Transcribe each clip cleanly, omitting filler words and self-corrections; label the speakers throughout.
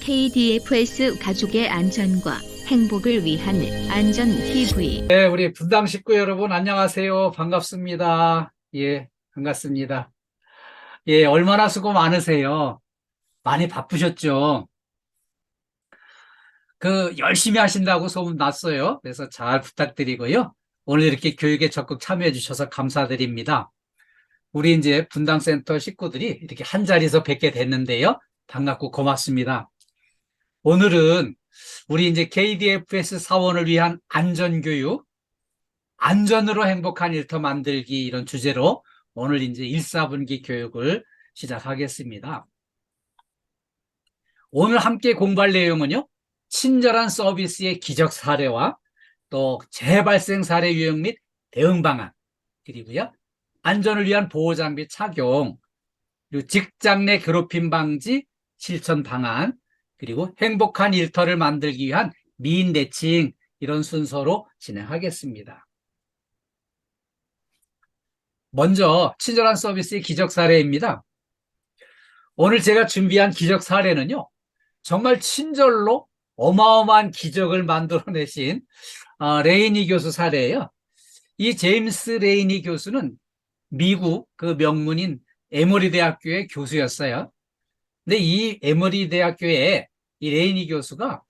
Speaker 1: KDFS 가족의 안전과 행복을 위한 안전TV.
Speaker 2: 네, 우리 분당 식구 여러분 안녕하세요. 반갑습니다. 예, 반갑습니다. 예, 얼마나 수고 많으세요. 많이 바쁘셨죠? 열심히 하신다고 소문 났어요. 그래서 잘 부탁드리고요. 오늘 이렇게 교육에 적극 참여해 주셔서 감사드립니다. 우리 이제 분당센터 식구들이 이렇게 한 자리에서 뵙게 됐는데요. 반갑고 고맙습니다. 오늘은 우리 이제 KDFS 사원을 위한 안전교육, 안전으로 행복한 일터 만들기 이런 주제로 오늘 이제 1, 4분기 교육을 시작하겠습니다. 오늘 함께 공부할 내용은요. 친절한 서비스의 기적 사례와 또 재발생 사례 유형 및 대응 방안, 그리고요. 안전을 위한 보호 장비 착용, 그리고 직장 내 괴롭힘 방지 실천 방안, 그리고 행복한 일터를 만들기 위한 미인 대칭 이런 순서로 진행하겠습니다. 먼저 친절한 서비스의 기적 사례입니다. 오늘 제가 준비한 기적 사례는요. 정말 친절로 어마어마한 기적을 만들어내신 레이니 교수 사례예요. 이 제임스 레이니 교수는 미국 그 명문인 에머리 대학교의 교수였어요. 근데 이 에머리 대학교에 이 레이니 교수가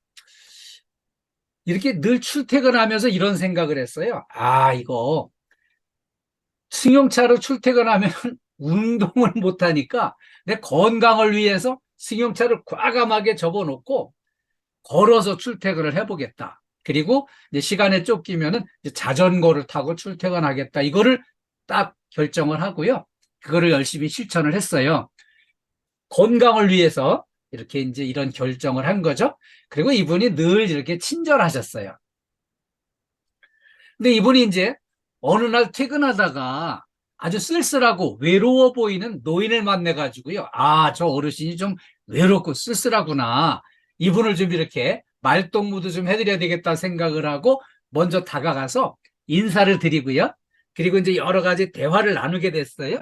Speaker 2: 이렇게 늘 출퇴근하면서 이런 생각을 했어요. 이거 승용차로 출퇴근하면 운동을 못하니까 내 건강을 위해서 승용차를 과감하게 접어놓고 걸어서 출퇴근을 해보겠다. 그리고 이제 시간에 쫓기면은 이제 자전거를 타고 출퇴근하겠다. 이거를 딱 결정을 하고요. 그거를 열심히 실천을 했어요. 건강을 위해서 이렇게 이제 이런 결정을 한 거죠. 그리고 이분이 늘 이렇게 친절하셨어요. 근데 이분이 이제 어느 날 퇴근하다가 아주 쓸쓸하고 외로워 보이는 노인을 만나가지고요. 저 어르신이 좀 외롭고 쓸쓸하구나. 이분을 좀 이렇게 말동무도 좀 해드려야 되겠다 생각을 하고 먼저 다가가서 인사를 드리고요. 그리고 이제 여러 가지 대화를 나누게 됐어요.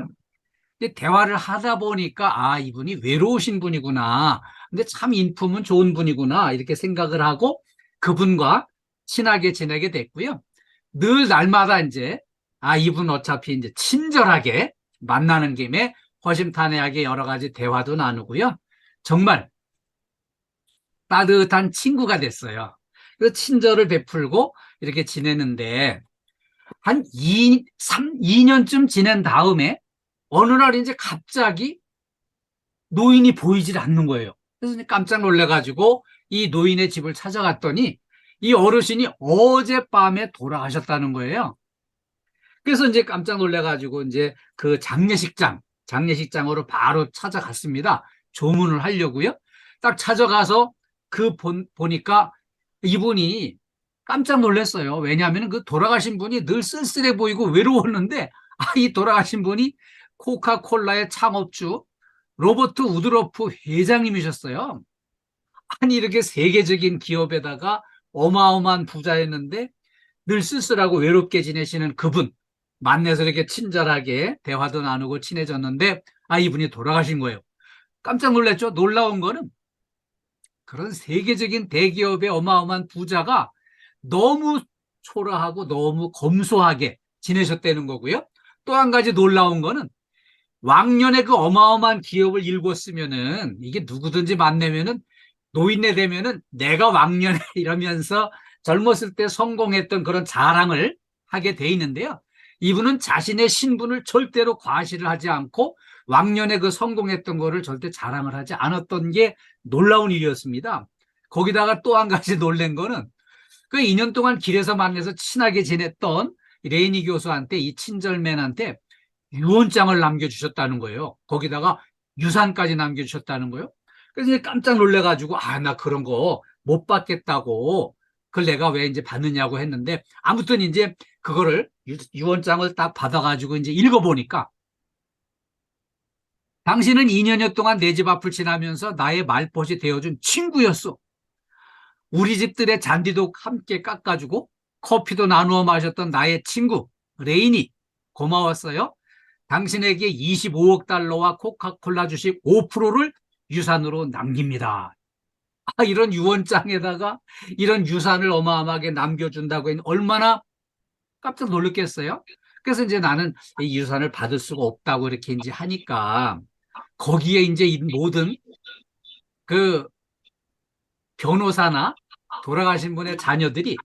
Speaker 2: 근데 대화를 하다 보니까 이분이 외로우신 분이구나. 근데 참 인품은 좋은 분이구나. 이렇게 생각을 하고 그분과 친하게 지내게 됐고요. 늘 날마다 이제 이분 어차피 이제 친절하게 만나는 김에 허심탄회하게 여러 가지 대화도 나누고요. 정말 따뜻한 친구가 됐어요. 그 친절을 베풀고 이렇게 지내는데 한 2년쯤 지낸 다음에 어느 날 이제 갑자기 노인이 보이질 않는 거예요. 그래서 깜짝 놀래가지고 이 노인의 집을 찾아갔더니 이 어르신이 어젯밤에 돌아가셨다는 거예요. 그래서 이제 깜짝 놀래가지고 이제 그 장례식장으로 바로 찾아갔습니다. 조문을 하려고요. 딱 찾아가서 보니까 이분이 깜짝 놀랐어요. 왜냐하면 그 돌아가신 분이 늘 쓸쓸해 보이고 외로웠는데, 이 돌아가신 분이 코카콜라의 창업주 로버트 우드러프 회장님이셨어요. 아니, 이렇게 세계적인 기업에다가 어마어마한 부자였는데 늘 쓸쓸하고 외롭게 지내시는 그분 만나서 이렇게 친절하게 대화도 나누고 친해졌는데 이분이 돌아가신 거예요. 깜짝 놀랐죠. 놀라운 거는 그런 세계적인 대기업의 어마어마한 부자가 너무 초라하고 너무 검소하게 지내셨다는 거고요. 또 한 가지 놀라운 거는 왕년에 그 어마어마한 기업을 일궜으면은 이게 누구든지 만나면은 노인네 되면은 내가 왕년에 이러면서 젊었을 때 성공했던 그런 자랑을 하게 돼 있는데요. 이분은 자신의 신분을 절대로 과시를 하지 않고 왕년에 그 성공했던 거를 절대 자랑을 하지 않았던 게 놀라운 일이었습니다. 거기다가 또 한 가지 놀란 거는 그 2년 동안 길에서 만나서 친하게 지냈던 레이니 교수한테 이 친절맨한테 유언장을 남겨주셨다는 거예요. 거기다가 유산까지 남겨주셨다는 거예요. 그래서 깜짝 놀래가지고 나 그런 거 못 받겠다고 그걸 내가 왜 이제 받느냐고 했는데 아무튼 이제 그거를 유언장을 딱 받아가지고 이제 읽어보니까 당신은 2년여 동안 내 집 앞을 지나면서 나의 말벗이 되어준 친구였어. 우리 집들의 잔디도 함께 깎아주고 커피도 나누어 마셨던 나의 친구 레인이 고마웠어요. 당신에게 25억 달러와 코카콜라 주식 5%를 유산으로 남깁니다. 이런 유언장에다가 이런 유산을 어마어마하게 남겨준다고 했는데 얼마나 깜짝 놀랐겠어요? 그래서 이제 나는 이 유산을 받을 수가 없다고 이렇게 이제 하니까 거기에 이제 이 모든 그 변호사나 돌아가신 분의 자녀들이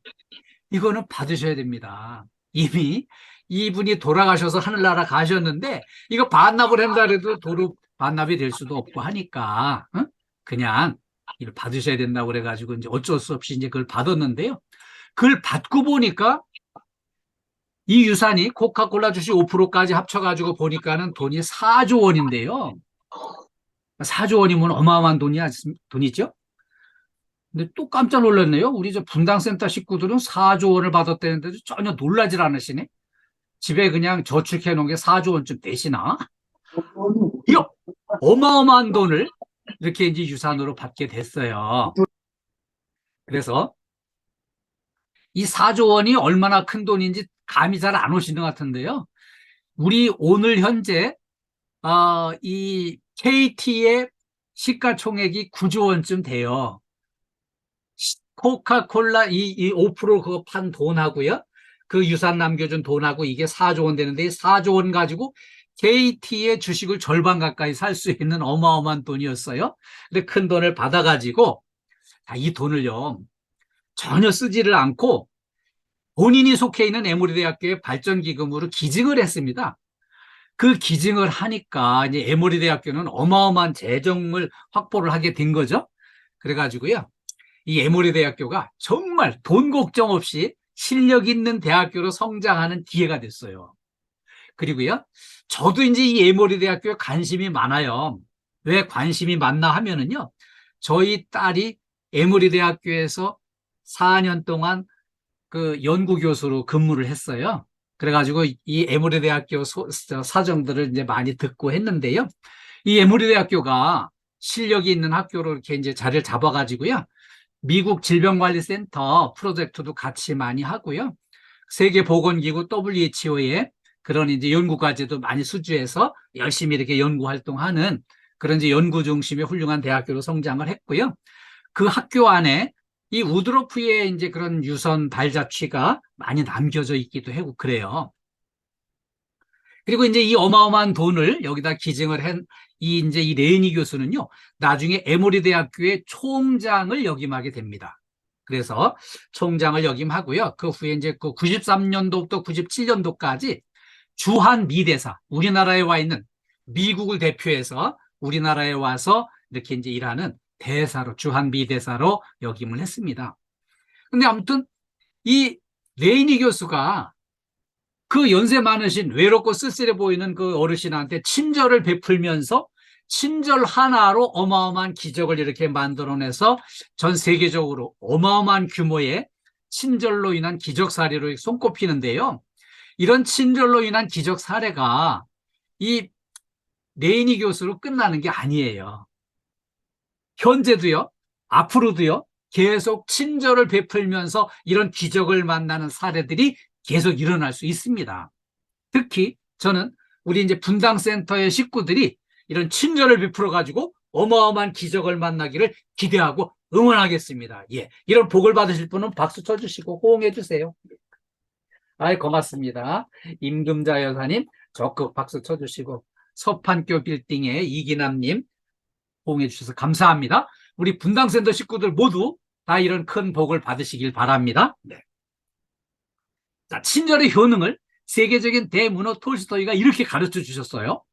Speaker 2: 이거는 받으셔야 됩니다. 이미 이분이 돌아가셔서 하늘나라 가셨는데 이거 반납을 한다 해도 도로 반납이 될 수도 없고 하니까 응? 그냥 이걸 받으셔야 된다고 그래가지고 이제 어쩔 수 없이 이제 그걸 받았는데요. 그걸 받고 보니까 이 유산이 코카콜라 주식 5%까지 합쳐가지고 보니까는 돈이 4조 원인데요. 4조 원이면 어마어마한 돈이죠. 근데 또 깜짝 놀랐네요. 우리 저 분당센터 식구들은 4조 원을 받았다는데도 전혀 놀라질 않으시네. 집에 그냥 저축해 놓은 게 4조 원쯤 되시나? 이 어마어마한 돈을 이렇게 이제 유산으로 받게 됐어요. 그래서 이 4조 원이 얼마나 큰 돈인지 감이 잘 안 오시는 것 같은데요. 우리 오늘 현재 이 KT의 시가총액이 9조 원쯤 돼요. 코카콜라 이 5% 그거 판 돈하고요. 그 유산 남겨준 돈하고 이게 4조 원 되는데 4조 원 가지고 KT의 주식을 절반 가까이 살 수 있는 어마어마한 돈이었어요. 근데 큰 돈을 받아가지고 이 돈을요 전혀 쓰지를 않고 본인이 속해 있는 에모리대학교의 발전기금으로 기증을 했습니다. 그 기증을 하니까 이제 에모리대학교는 어마어마한 재정을 확보를 하게 된 거죠. 그래가지고요. 이 에모리 대학교가 정말 돈 걱정 없이 실력 있는 대학교로 성장하는 기회가 됐어요. 그리고요, 저도 이제 이 에모리 대학교에 관심이 많아요. 왜 관심이 많나 하면은요, 저희 딸이 에모리 대학교에서 4년 동안 그 연구교수로 근무를 했어요. 그래가지고 이 에모리 대학교 사정들을 이제 많이 듣고 했는데요. 이 에모리 대학교가 실력이 있는 학교로 이렇게 이제 자리를 잡아가지고요. 미국 질병관리센터 프로젝트도 같이 많이 하고요. 세계보건기구 WHO의 그런 이제 연구과제도 많이 수주해서 열심히 이렇게 연구 활동하는 그런 이제 연구 중심의 훌륭한 대학교로 성장을 했고요. 그 학교 안에 이 우드로프의 이제 그런 유선 발자취가 많이 남겨져 있기도 하고 그래요. 그리고 이제 이 어마어마한 돈을 여기다 기증을 한 이 이제 이 레이니 교수는요, 나중에 에모리 대학교의 총장을 역임하게 됩니다. 그래서 총장을 역임하고요. 그 후에 이제 그 93년도부터 97년도까지 주한 미대사, 우리나라에 와 있는 미국을 대표해서 우리나라에 와서 이렇게 이제 일하는 대사로, 주한 미대사로 역임을 했습니다. 근데 아무튼 이 레이니 교수가 그 연세 많으신 외롭고 쓸쓸해 보이는 그 어르신한테 친절을 베풀면서 친절 하나로 어마어마한 기적을 이렇게 만들어내서 전 세계적으로 어마어마한 규모의 친절로 인한 기적 사례로 손꼽히는데요. 이런 친절로 인한 기적 사례가 이 레이니 교수로 끝나는 게 아니에요. 현재도요, 앞으로도요, 계속 친절을 베풀면서 이런 기적을 만나는 사례들이 계속 일어날 수 있습니다. 특히 저는 우리 이제 분당센터의 식구들이 이런 친절을 베풀어 가지고 어마어마한 기적을 만나기를 기대하고 응원하겠습니다. 예, 이런 복을 받으실 분은 박수 쳐주시고 호응해 주세요. 아이, 고맙습니다. 임금자 여사님 적극 박수 쳐주시고 서판교 빌딩의 이기남님 호응해 주셔서 감사합니다. 우리 분당센터 식구들 모두 다 이런 큰 복을 받으시길 바랍니다. 네. 자, 친절의 효능을 세계적인 대문호 톨스토이가 이렇게 가르쳐 주셨어요.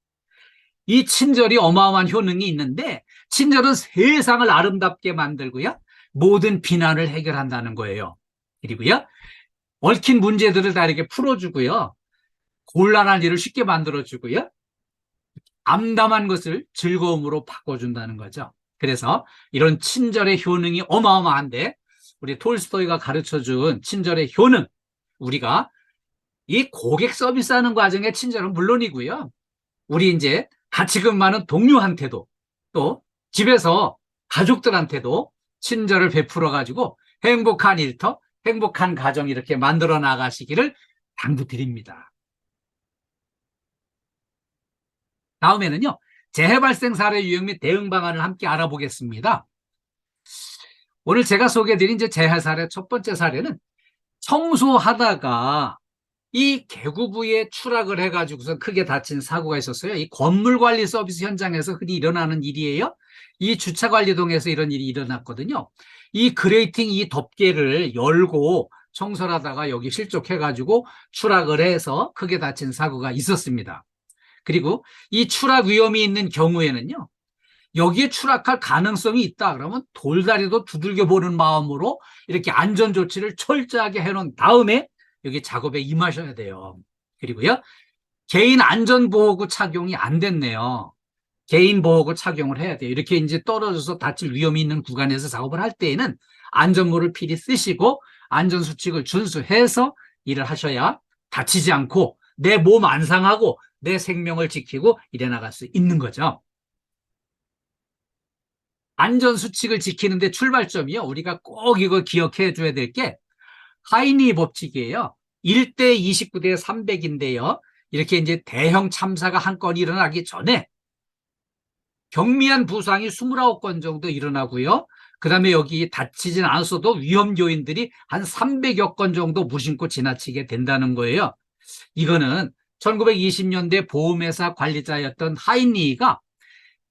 Speaker 2: 이 친절이 어마어마한 효능이 있는데 친절은 세상을 아름답게 만들고요. 모든 비난을 해결한다는 거예요. 그리고요. 얽힌 문제들을 다 이렇게 풀어주고요. 곤란한 일을 쉽게 만들어주고요. 암담한 것을 즐거움으로 바꿔준다는 거죠. 그래서 이런 친절의 효능이 어마어마한데 우리 톨스토이가 가르쳐준 친절의 효능, 우리가 이 고객 서비스하는 과정의 친절은 물론이고요. 우리 이제 같이 근무하는 동료한테도 또 집에서 가족들한테도 친절을 베풀어 가지고 행복한 일터, 행복한 가정 이렇게 만들어 나가시기를 당부드립니다. 다음에는요, 재해 발생 사례 유형 및 대응 방안을 함께 알아보겠습니다. 오늘 제가 소개해드린 이제 재해 사례 첫 번째 사례는 청소하다가 이 계구부에 추락을 해가지고서 크게 다친 사고가 있었어요. 이 건물관리 서비스 현장에서 흔히 일어나는 일이에요. 이 주차관리동에서 이런 일이 일어났거든요. 이 그레이팅 이 덮개를 열고 청소를 하다가 여기 실족해가지고 추락을 해서 크게 다친 사고가 있었습니다. 그리고 이 추락 위험이 있는 경우에는요, 여기에 추락할 가능성이 있다 그러면 돌다리도 두들겨 보는 마음으로 이렇게 안전 조치를 철저하게 해놓은 다음에 여기 작업에 임하셔야 돼요. 그리고요, 개인 안전보호구 착용이 안 됐네요. 개인 보호구 착용을 해야 돼요. 이렇게 이제 떨어져서 다칠 위험이 있는 구간에서 작업을 할 때에는 안전모를 필히 쓰시고 안전수칙을 준수해서 일을 하셔야 다치지 않고 내 몸 안 상하고 내 생명을 지키고 일해 나갈 수 있는 거죠. 안전수칙을 지키는데 출발점이요. 우리가 꼭 이거 기억해 줘야 될 게 하이니 법칙이에요. 1대 29대 300인데요. 이렇게 이제 대형 참사가 한 건 일어나기 전에 경미한 부상이 29건 정도 일어나고요. 그 다음에 여기 다치진 않았어도 위험 요인들이 한 300여 건 정도 무심코 지나치게 된다는 거예요. 이거는 1920년대 보험회사 관리자였던 하이니가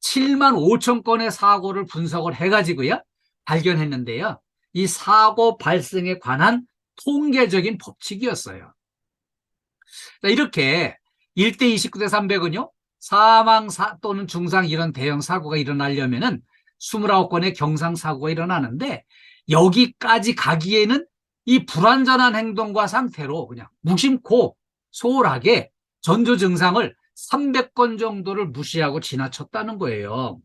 Speaker 2: 7만 5천 건의 사고를 분석을 해가지고요. 발견했는데요. 이 사고 발생에 관한 통계적인 법칙이었어요. 이렇게 1대 29대 300은요. 사망 또는 중상 이런 대형 사고가 일어나려면은 29건의 경상사고가 일어나는데 여기까지 가기에는 이 불완전한 행동과 상태로 그냥 무심코 소홀하게 전조 증상을 300건 정도를 무시하고 지나쳤다는 거예요.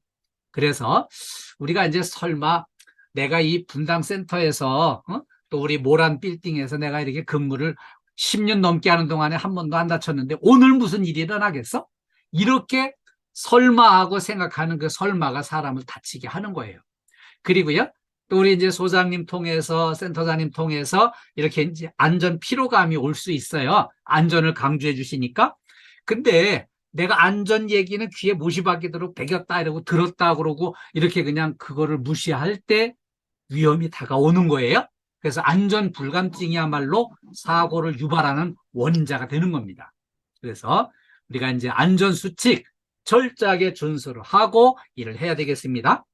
Speaker 2: 그래서 우리가 이제 설마 내가 이 분당센터에서 또 우리 모란 빌딩에서 내가 이렇게 근무를 10년 넘게 하는 동안에 한 번도 안 다쳤는데 오늘 무슨 일이 일어나겠어? 이렇게 설마하고 생각하는 그 설마가 사람을 다치게 하는 거예요. 그리고요, 또 우리 이제 소장님 통해서 센터장님 통해서 이렇게 이제 안전 피로감이 올 수 있어요. 안전을 강조해 주시니까. 근데 내가 안전 얘기는 귀에 못이 박히도록 배겼다 이러고 들었다 그러고 이렇게 그냥 그거를 무시할 때 위험이 다가오는 거예요. 그래서 안전 불감증이야말로 사고를 유발하는 원인자가 되는 겁니다. 그래서 우리가 이제 안전 수칙 철저하게 준수를 하고 일을 해야 되겠습니다.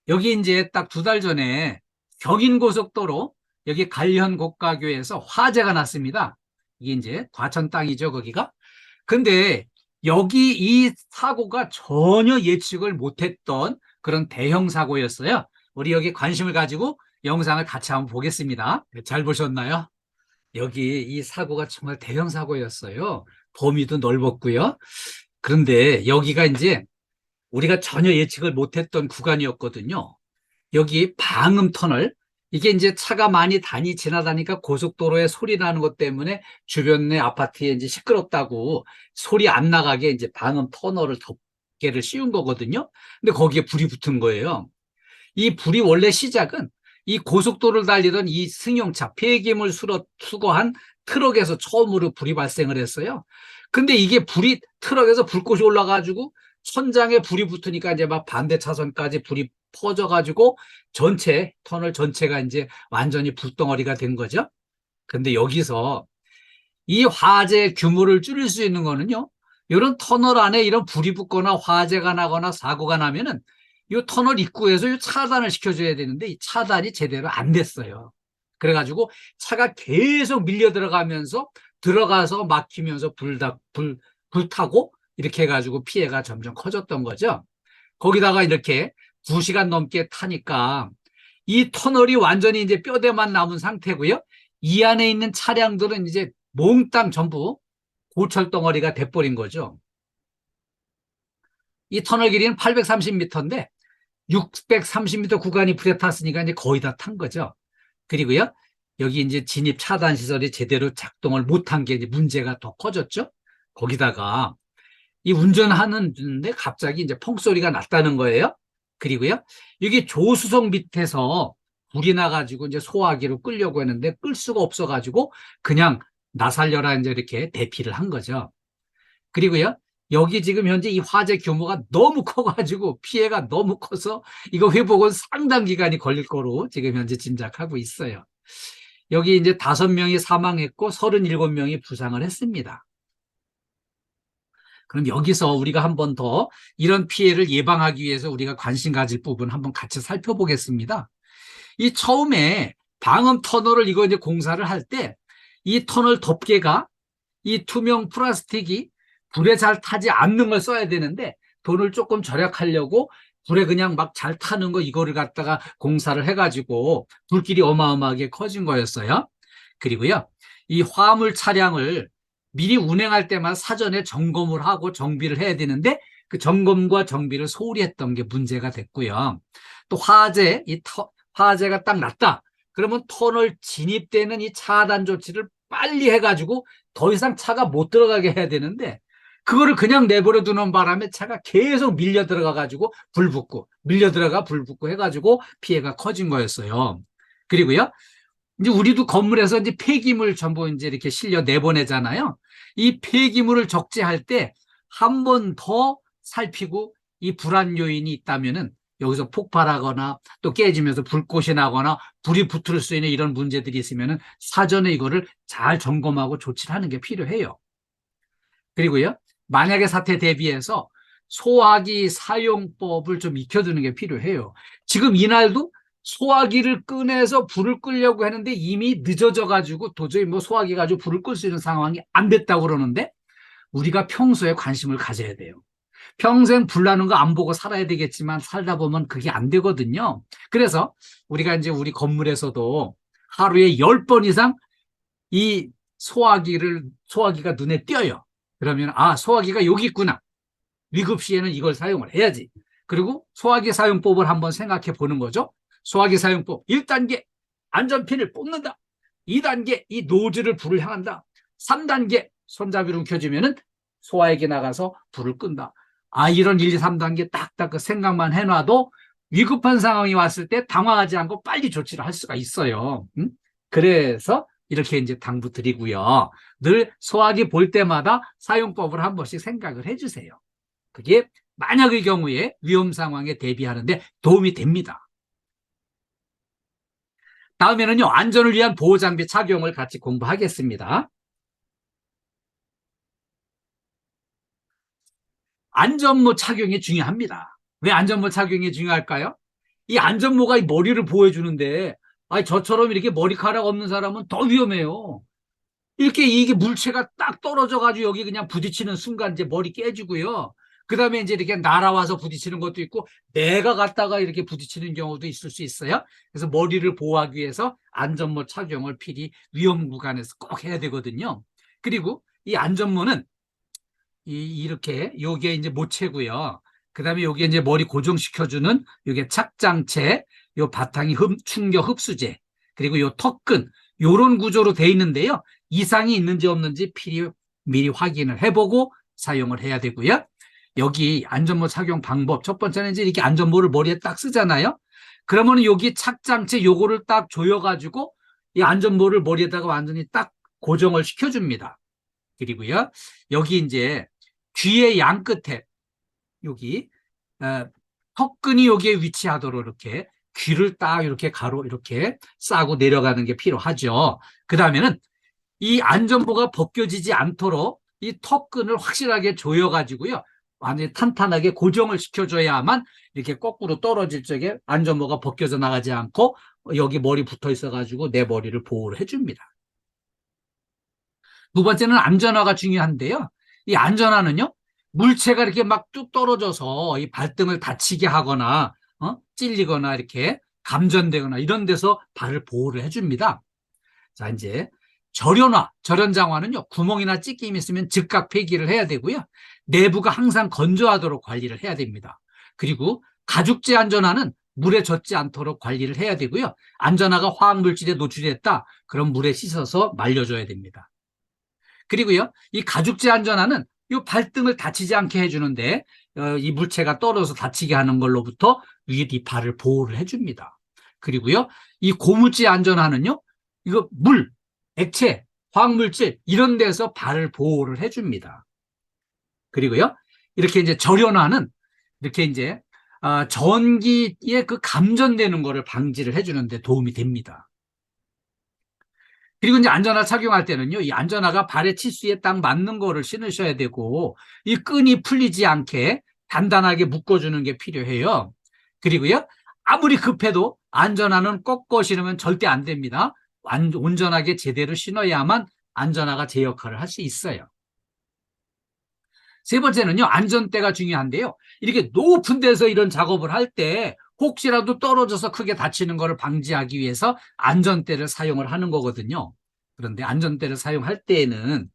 Speaker 2: 여기 이제 딱 2달 전에 경인고속도로 여기 갈현 고가교에서 화재가 났습니다. 이게 이제 과천 땅이죠, 거기가. 근데 여기 이 사고가 전혀 예측을 못했던 그런 대형 사고였어요. 우리 여기 관심을 가지고 영상을 같이 한번 보겠습니다. 잘 보셨나요? 여기 이 사고가 정말 대형 사고였어요. 범위도 넓었고요. 그런데 여기가 이제 우리가 전혀 예측을 못했던 구간이었거든요. 여기 방음 터널, 이게 이제 차가 많이 지나다니까 고속도로에 소리 나는 것 때문에 주변의 아파트에 이제 시끄럽다고 소리 안 나가게 이제 방음 터널을 덮개를 씌운 거거든요. 근데 거기에 불이 붙은 거예요. 이 불이 원래 시작은 이 고속도로를 달리던 이 승용차, 폐기물 수거한 트럭에서 처음으로 불이 발생을 했어요. 근데 이게 불이 트럭에서 불꽃이 올라가지고 천장에 불이 붙으니까 이제 막 반대 차선까지 불이 퍼져가지고 전체 터널 전체가 이제 완전히 불덩어리가 된 거죠. 근데 여기서 이 화재 규모를 줄일 수 있는 거는요, 이런 터널 안에 이런 불이 붙거나 화재가 나거나 사고가 나면은 이 터널 입구에서 이 차단을 시켜줘야 되는데 이 차단이 제대로 안 됐어요. 그래가지고 차가 계속 밀려 들어가서 막히면서 불타고 이렇게 해가지고 피해가 점점 커졌던 거죠. 거기다가 이렇게 2시간 넘게 타니까 이 터널이 완전히 이제 뼈대만 남은 상태고요. 이 안에 있는 차량들은 이제 몽땅 전부 고철 덩어리가 돼버린 거죠. 이 터널 길이는 830m인데 630m 구간이 불에 탔으니까 이제 거의 다 탄 거죠. 그리고요, 여기 이제 진입 차단 시설이 제대로 작동을 못한 게 이제 문제가 더 커졌죠. 거기다가 이 운전하는데 갑자기 이제 펑 소리가 났다는 거예요. 그리고요, 여기 조수석 밑에서 불이 나가지고 이제 소화기로 끌려고 했는데 끌 수가 없어가지고 그냥 나 살려라 이제 이렇게 대피를 한 거죠. 그리고요, 여기 지금 현재 이 화재 규모가 너무 커가지고 피해가 너무 커서 이거 회복은 상당 기간이 걸릴 거로 지금 현재 짐작하고 있어요. 여기 이제 5명이 사망했고 37명이 부상을 했습니다. 그럼 여기서 우리가 한 번 더 이런 피해를 예방하기 위해서 우리가 관심 가질 부분 한번 같이 살펴보겠습니다. 이 처음에 방음 터널을 이거 이제 공사를 할 때 이 터널 덮개가 이 투명 플라스틱이 불에 잘 타지 않는 걸 써야 되는데 돈을 조금 절약하려고 불에 그냥 막 잘 타는 거 이거를 갖다가 공사를 해가지고 불길이 어마어마하게 커진 거였어요. 그리고요, 이 화물 차량을 미리 운행할 때만 사전에 점검을 하고 정비를 해야 되는데 그 점검과 정비를 소홀히 했던 게 문제가 됐고요. 또 화재가 딱 났다. 그러면 터널 진입되는 이 차단 조치를 빨리 해가지고 더 이상 차가 못 들어가게 해야 되는데 그거를 그냥 내버려 두는 바람에 차가 계속 밀려 들어가가지고 불 붙고 밀려 들어가 불 붙고 해가지고 피해가 커진 거였어요. 그리고요, 이제 우리도 건물에서 이제 폐기물 전부 이제 이렇게 실려 내보내잖아요. 이 폐기물을 적재할 때 한 번 더 살피고 이 불안 요인이 있다면은 여기서 폭발하거나 또 깨지면서 불꽃이 나거나 불이 붙을 수 있는 이런 문제들이 있으면은 사전에 이거를 잘 점검하고 조치를 하는 게 필요해요. 그리고요, 만약에 사태 대비해서 소화기 사용법을 좀 익혀두는 게 필요해요. 지금 이날도 소화기를 꺼내서 불을 끄려고 했는데 이미 늦어져 가지고 도저히 뭐 소화기 가지고 불을 끌 수 있는 상황이 안 됐다고 그러는데 우리가 평소에 관심을 가져야 돼요. 평생 불 나는 거 안 보고 살아야 되겠지만 살다 보면 그게 안 되거든요. 그래서 우리가 이제 우리 건물에서도 하루에 10번 이상 이 소화기가 눈에 띄어요. 그러면 소화기가 여기 있구나. 위급 시에는 이걸 사용을 해야지. 그리고 소화기 사용법을 한번 생각해 보는 거죠. 소화기 사용법 1단계 안전핀을 뽑는다. 2단계 이 노즐을 불을 향한다. 3단계 손잡이로 켜주면은 소화액이 나가서 불을 끈다. 이런 1, 2, 3단계 딱딱 그 생각만 해놔도 위급한 상황이 왔을 때 당황하지 않고 빨리 조치를 할 수가 있어요. 그래서 이렇게 이제 당부 드리고요. 늘 소화기 볼 때마다 사용법을 한 번씩 생각을 해주세요. 그게 만약의 경우에 위험 상황에 대비하는데 도움이 됩니다. 다음에는요, 안전을 위한 보호장비 착용을 같이 공부하겠습니다. 안전모 착용이 중요합니다. 왜 안전모 착용이 중요할까요? 이 안전모가 이 머리를 보호해주는데, 저처럼 이렇게 머리카락 없는 사람은 더 위험해요. 이렇게 이게 물체가 딱 떨어져가지고 여기 그냥 부딪히는 순간 이제 머리 깨지고요. 그 다음에 이제 이렇게 날아와서 부딪히는 것도 있고, 내가 갔다가 이렇게 부딪히는 경우도 있을 수 있어요. 그래서 머리를 보호하기 위해서 안전모 착용을 필히 위험 구간에서 꼭 해야 되거든요. 그리고 이 안전모는 이렇게 요게 이제 모체고요. 그다음에 요게 이제 머리 고정시켜주는 요게 착장체, 요 바탕이 충격 흡수제, 그리고 요 턱근 요런 구조로 돼 있는데요. 이상이 있는지 없는지 미리 확인을 해보고 사용을 해야 되고요. 여기 안전모 착용 방법 첫 번째는 이제 이렇게 안전모를 머리에 딱 쓰잖아요. 그러면 여기 착장체 요거를 딱 조여가지고 이 안전모를 머리에다가 완전히 딱 고정을 시켜줍니다. 그리고요, 여기 이제 귀의 양 끝에 여기 턱근이 여기에 위치하도록 이렇게 귀를 딱 이렇게 가로 이렇게 싸고 내려가는 게 필요하죠. 그 다음에는 이 안전모가 벗겨지지 않도록 이 턱근을 확실하게 조여가지고요, 완전히 탄탄하게 고정을 시켜줘야만 이렇게 거꾸로 떨어질 적에 안전모가 벗겨져 나가지 않고 여기 머리 붙어 있어가지고 내 머리를 보호를 해줍니다. 두 번째는 안전화가 중요한데요. 이 안전화는요, 물체가 이렇게 막 뚝 떨어져서 이 발등을 다치게 하거나, 찔리거나 이렇게 감전되거나 이런 데서 발을 보호를 해줍니다. 자, 이제 절연장화는요, 구멍이나 찢김이 있으면 즉각 폐기를 해야 되고요. 내부가 항상 건조하도록 관리를 해야 됩니다. 그리고 가죽재 안전화는 물에 젖지 않도록 관리를 해야 되고요. 안전화가 화학물질에 노출됐다, 그럼 물에 씻어서 말려줘야 됩니다. 그리고요, 이 가죽재 안전화는 이 발등을 다치지 않게 해주는데 이 물체가 떨어져서 다치게 하는 걸로부터 이 발을 보호를 해줍니다. 그리고요, 이 고무재 안전화는요, 이거 액체, 화학물질 이런 데서 발을 보호를 해줍니다. 그리고요, 이렇게 이제 절연화는 이렇게 이제 전기에 그 감전되는 거를 방지를 해주는 데 도움이 됩니다. 그리고 이제 안전화 착용할 때는요, 이 안전화가 발의 치수에 딱 맞는 거를 신으셔야 되고, 이 끈이 풀리지 않게 단단하게 묶어주는 게 필요해요. 그리고요, 아무리 급해도 안전화는 꺾어 신으면 절대 안 됩니다. 온전하게 제대로 신어야만 안전화가 제 역할을 할 수 있어요. 세 번째는요, 안전대가 중요한데요. 이렇게 높은 데서 이런 작업을 할 때 혹시라도 떨어져서 크게 다치는 것을 방지하기 위해서 안전대를 사용을 하는 거거든요. 그런데 안전대를 사용할 때에는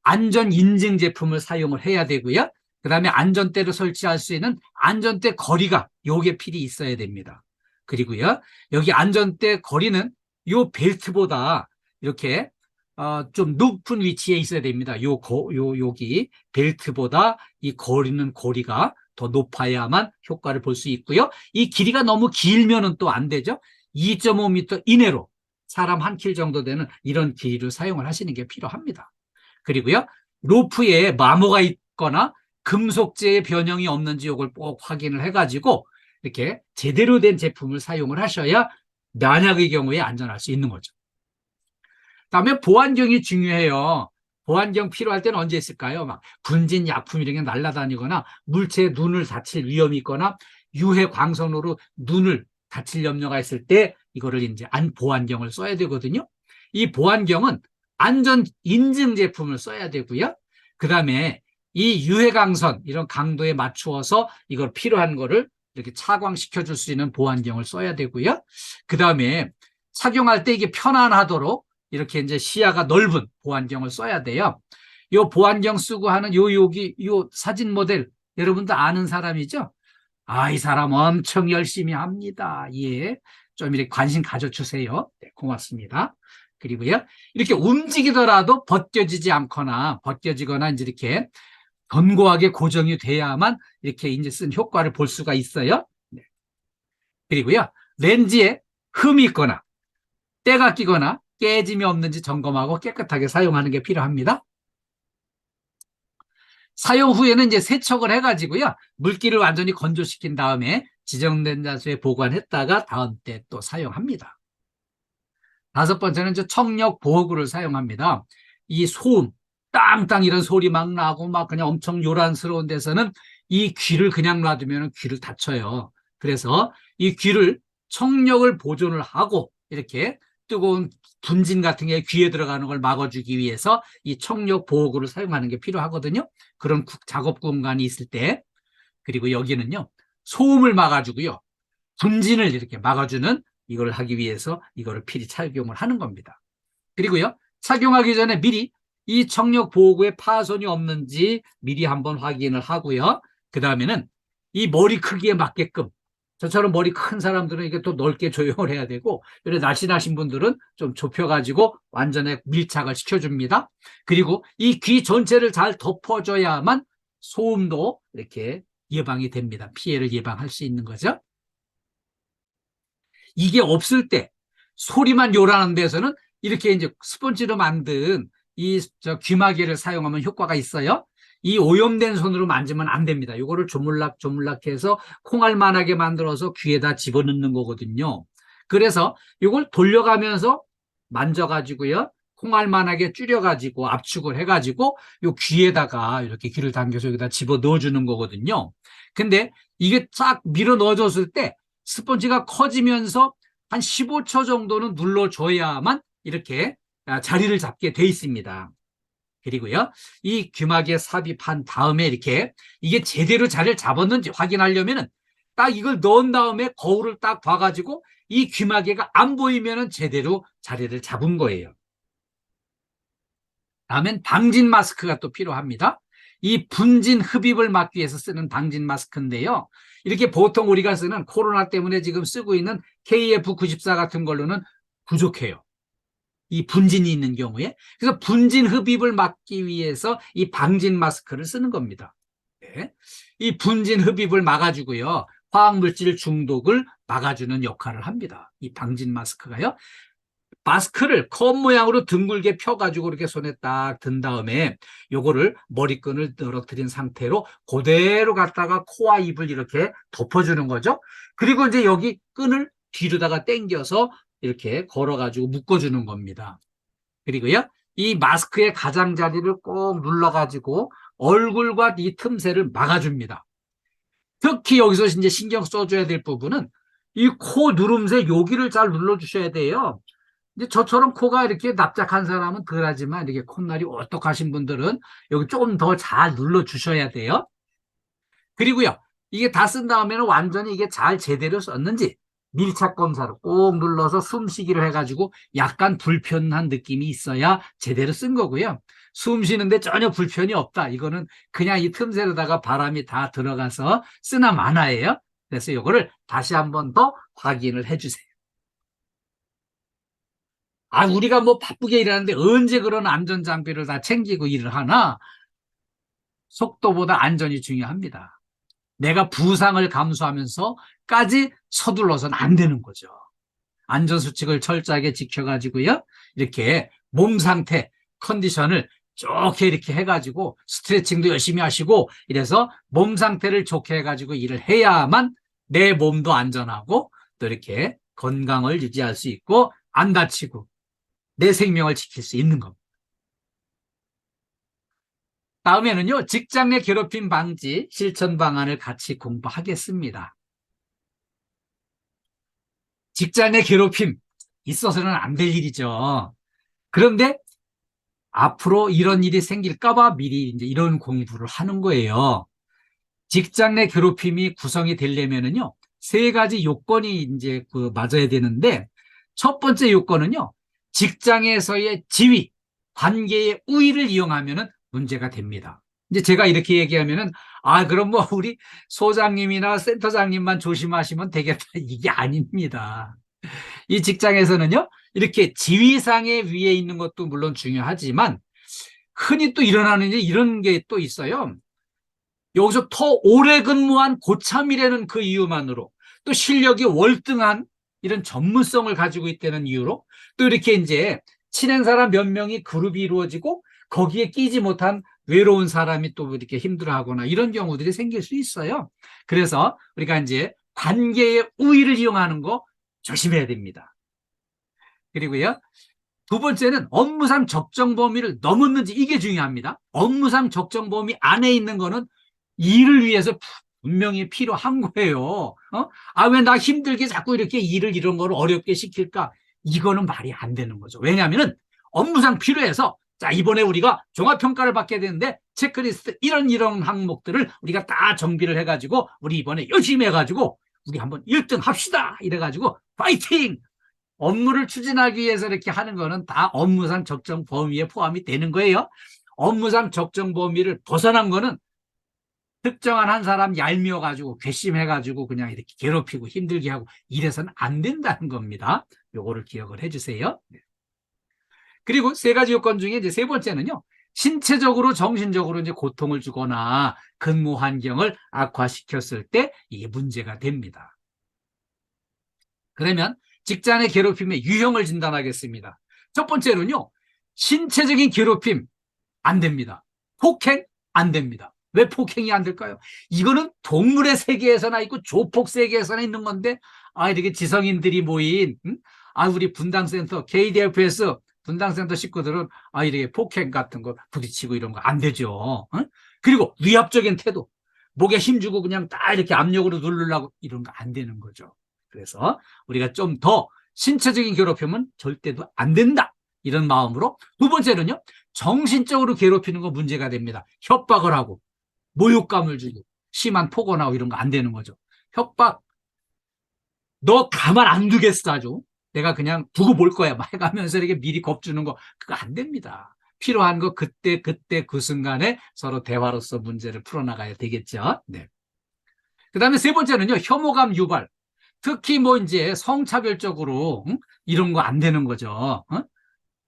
Speaker 2: 안전 인증 제품을 사용을 해야 되고요. 그다음에 안전대를 설치할 수 있는 안전대 거리가 요게 필히 있어야 됩니다. 그리고요, 여기 안전대 거리는 요 벨트보다 이렇게 좀 높은 위치에 있어야 됩니다. 여기 벨트보다 이 거리가 더 높아야만 효과를 볼 수 있고요. 이 길이가 너무 길면은 또 안 되죠. 2.5m 이내로 사람 한 킬 정도 되는 이런 길이를 사용을 하시는 게 필요합니다. 그리고요, 로프에 마모가 있거나 금속재의 변형이 없는지 이걸 꼭 확인을 해가지고 이렇게 제대로 된 제품을 사용을 하셔야 만약의 경우에 안전할 수 있는 거죠. 다음에 보안경이 중요해요. 보안경 필요할 때는 언제 있을까요? 막 분진 약품 이런 게 날아다니거나 물체에 눈을 다칠 위험이 있거나 유해 광선으로 눈을 다칠 염려가 있을 때 이거를 이제 보안경을 써야 되거든요. 이 보안경은 안전 인증 제품을 써야 되고요. 그 다음에 이 유해 광선 이런 강도에 맞추어서 이걸 필요한 거를 이렇게 차광시켜 줄 수 있는 보안경을 써야 되고요. 그 다음에 착용할 때 이게 편안하도록 이렇게 이제 시야가 넓은 보안경을 써야 돼요. 요 보안경 쓰고 하는 요 사진 모델 여러분도 아는 사람이죠? 이 사람 엄청 열심히 합니다. 예. 좀 이렇게 관심 가져주세요. 네, 고맙습니다. 그리고요, 이렇게 움직이더라도 벗겨지거나 이제 이렇게 견고하게 고정이 돼야만 이렇게 이제 쓴 효과를 볼 수가 있어요. 네. 그리고요, 렌즈에 흠이 있거나 때가 끼거나 깨짐이 없는지 점검하고 깨끗하게 사용하는 게 필요합니다. 사용 후에는 이제 세척을 해가지고요, 물기를 완전히 건조시킨 다음에 지정된 장소에 보관했다가 다음 때 또 사용합니다. 다섯 번째는 이제 청력 보호구를 사용합니다. 이 소음, 땅땅 이런 소리 막 나고 막 그냥 엄청 요란스러운 데서는 이 귀를 그냥 놔두면 귀를 다쳐요. 그래서 이 귀를 청력을 보존을 하고 이렇게 뜨거운 분진 같은 게 귀에 들어가는 걸 막아주기 위해서 이 청력 보호구를 사용하는 게 필요하거든요. 그런 작업 공간이 있을 때. 그리고 여기는요, 소음을 막아주고요, 분진을 이렇게 막아주는 이걸 하기 위해서 이거를 필히 착용을 하는 겁니다. 그리고요, 착용하기 전에 미리 이 청력 보호구에 파손이 없는지 미리 한번 확인을 하고요. 그 다음에는 이 머리 크기에 맞게끔, 저처럼 머리 큰 사람들은 이게 또 넓게 조형을 해야 되고, 날씬하신 분들은 좀 좁혀가지고 완전히 밀착을 시켜줍니다. 그리고 이 귀 전체를 잘 덮어줘야만 소음도 이렇게 예방이 됩니다. 피해를 예방할 수 있는 거죠. 이게 없을 때 소리만 요란한 데서는 이렇게 이제 스펀지로 만든 이 귀마개를 사용하면 효과가 있어요. 이 오염된 손으로 만지면 안 됩니다. 이거를 조물락조물락해서 콩알만하게 만들어서 귀에다 집어넣는 거거든요. 그래서 이걸 돌려가면서 만져가지고요, 콩알만하게 줄여가지고 압축을 해가지고 요 귀에다가 이렇게 귀를 당겨서 여기다 집어 넣어주는 거거든요. 근데 이게 쫙 밀어 넣어줬을 때 스펀지가 커지면서 한 15초 정도는 눌러줘야만 이렇게 자리를 잡게 돼 있습니다. 그리고요, 이 귀마개 삽입한 다음에 이렇게 이게 제대로 자리를 잡았는지 확인하려면은 딱 이걸 넣은 다음에 거울을 딱 봐가지고 이 귀마개가 안 보이면은 제대로 자리를 잡은 거예요. 다음엔 방진 마스크가 또 필요합니다. 이 분진 흡입을 막기 위해서 쓰는 방진 마스크인데요, 이렇게 보통 우리가 쓰는 코로나 때문에 지금 쓰고 있는 KF94 같은 걸로는 부족해요. 이 분진이 있는 경우에. 그래서 분진 흡입을 막기 위해서 이 방진 마스크를 쓰는 겁니다. 네. 이 분진 흡입을 막아주고요, 화학물질 중독을 막아주는 역할을 합니다. 이 방진 마스크가요. 마스크를 컵 모양으로 둥글게 펴가지고 이렇게 손에 딱 든 다음에 요거를 머리끈을 늘어뜨린 상태로 그대로 갖다가 코와 입을 이렇게 덮어주는 거죠. 그리고 이제 여기 끈을 뒤로다가 당겨서 이렇게 걸어가지고 묶어주는 겁니다. 그리고요, 이 마스크의 가장자리를 꼭 눌러가지고 얼굴과 이 틈새를 막아줍니다. 특히 여기서 이제 신경 써줘야 될 부분은 이 코 누름새 여기를 잘 눌러주셔야 돼요. 이제 저처럼 코가 이렇게 납작한 사람은 덜하지만 이렇게 콧날이 오똑하신 분들은 여기 조금 더 잘 눌러주셔야 돼요. 그리고요, 이게 다 쓴 다음에는 완전히 이게 잘 제대로 썼는지 밀착 검사를 꼭 눌러서 숨쉬기를 해가지고 약간 불편한 느낌이 있어야 제대로 쓴 거고요. 숨 쉬는데 전혀 불편이 없다. 이거는 그냥 이 틈새로다가 바람이 다 들어가서 쓰나 마나예요. 그래서 이거를 다시 한 번 더 확인을 해주세요. 아, 우리가 뭐 바쁘게 일하는데 언제 그런 안전장비를 다 챙기고 일을 하나? 속도보다 안전이 중요합니다. 내가 부상을 감수하면서까지 서둘러서는 안 되는 거죠. 안전수칙을 철저하게 지켜가지고요. 이렇게 몸 상태, 컨디션을 좋게 이렇게 해가지고 스트레칭도 열심히 하시고 이래서 몸 상태를 좋게 해가지고 일을 해야만 내 몸도 안전하고 또 이렇게 건강을 유지할 수 있고 안 다치고 내 생명을 지킬 수 있는 겁니다. 다음에는요, 직장 내 괴롭힘 방지 실천 방안을 같이 공부하겠습니다. 직장 내 괴롭힘 있어서는 안 될 일이죠. 그런데 앞으로 이런 일이 생길까봐 미리 이제 이런 공부를 하는 거예요. 직장 내 괴롭힘이 구성이 되려면은요, 세 가지 요건이 이제 맞아야 되는데, 첫 번째 요건은요, 직장에서의 지위, 관계의 우위를 이용하면은 문제가 됩니다. 이제 제가 이렇게 얘기하면은, 아, 그럼 뭐 우리 소장님이나 센터장님만 조심하시면 되겠다. 이게 아닙니다. 이 직장에서는요, 이렇게 지위상의 위에 있는 것도 물론 중요하지만, 흔히 또 일어나는 이런 게 또 있어요. 여기서 더 오래 근무한 고참이라는 그 이유만으로, 또 실력이 월등한 이런 전문성을 가지고 있다는 이유로, 또 이렇게 이제 친한 사람 몇 명이 그룹이 이루어지고 거기에 끼지 못한 외로운 사람이 또 이렇게 힘들어하거나 이런 경우들이 생길 수 있어요. 그래서 우리가 이제 관계의 우위를 이용하는 거 조심해야 됩니다. 그리고요, 두 번째는 업무상 적정 범위를 넘었는지, 이게 중요합니다. 업무상 적정 범위 안에 있는 거는 일을 위해서 분명히 필요한 거예요. 아, 왜 나 힘들게 자꾸 이렇게 일을 이런 거를 어렵게 시킬까? 이거는 말이 안 되는 거죠. 왜냐하면 업무상 필요해서, 자, 이번에 우리가 종합평가를 받게 되는데 체크리스트 이런 항목들을 우리가 다 정비를 해가지고 우리 이번에 열심히 해가지고 우리 한번 1등 합시다. 이래가지고 파이팅! 업무를 추진하기 위해서 이렇게 하는 거는 다 업무상 적정 범위에 포함이 되는 거예요. 업무상 적정 범위를 벗어난 거는 특정한 한 사람 얄미워가지고 괘씸해가지고 그냥 이렇게 괴롭히고 힘들게 하고 이래서는 안 된다는 겁니다. 요거를 기억을 해주세요. 그리고 세 가지 요건 중에 이제 세 번째는요, 신체적으로 정신적으로 이제 고통을 주거나 근무 환경을 악화시켰을 때 이게 문제가 됩니다. 그러면 직장 내 괴롭힘의 유형을 진단하겠습니다. 첫 번째로는요, 신체적인 괴롭힘 안 됩니다. 폭행 안 됩니다. 왜 폭행이 안 될까요? 이거는 동물의 세계에서나 있고 조폭 세계에서나 있는 건데, 아, 이렇게 지성인들이 모인, 아, 우리 분당센터, KDFS 분당센터 식구들은, 아, 이렇게 폭행 같은 거 부딪히고 이런 거 안 되죠. 그리고 위압적인 태도, 목에 힘주고 그냥 딱 이렇게 압력으로 누르려고 이런 거 안 되는 거죠. 그래서 우리가 좀 더 신체적인 괴롭힘은 절대도 안 된다. 이런 마음으로. 두 번째는요, 정신적으로 괴롭히는 거 문제가 됩니다. 협박을 하고, 모욕감을 주고, 심한 폭언하고 이런 거 안 되는 거죠. 협박, 너 가만 안 두겠어, 아주. 내가 그냥 두고 볼 거야. 막 해가면서 이렇게 미리 겁주는 거, 그거 안 됩니다. 필요한 거 그때 그 순간에 서로 대화로서 문제를 풀어나가야 되겠죠. 네. 그 다음에 세 번째는요, 혐오감 유발. 특히 뭐 이제 성차별적으로 이런 거 안 되는 거죠.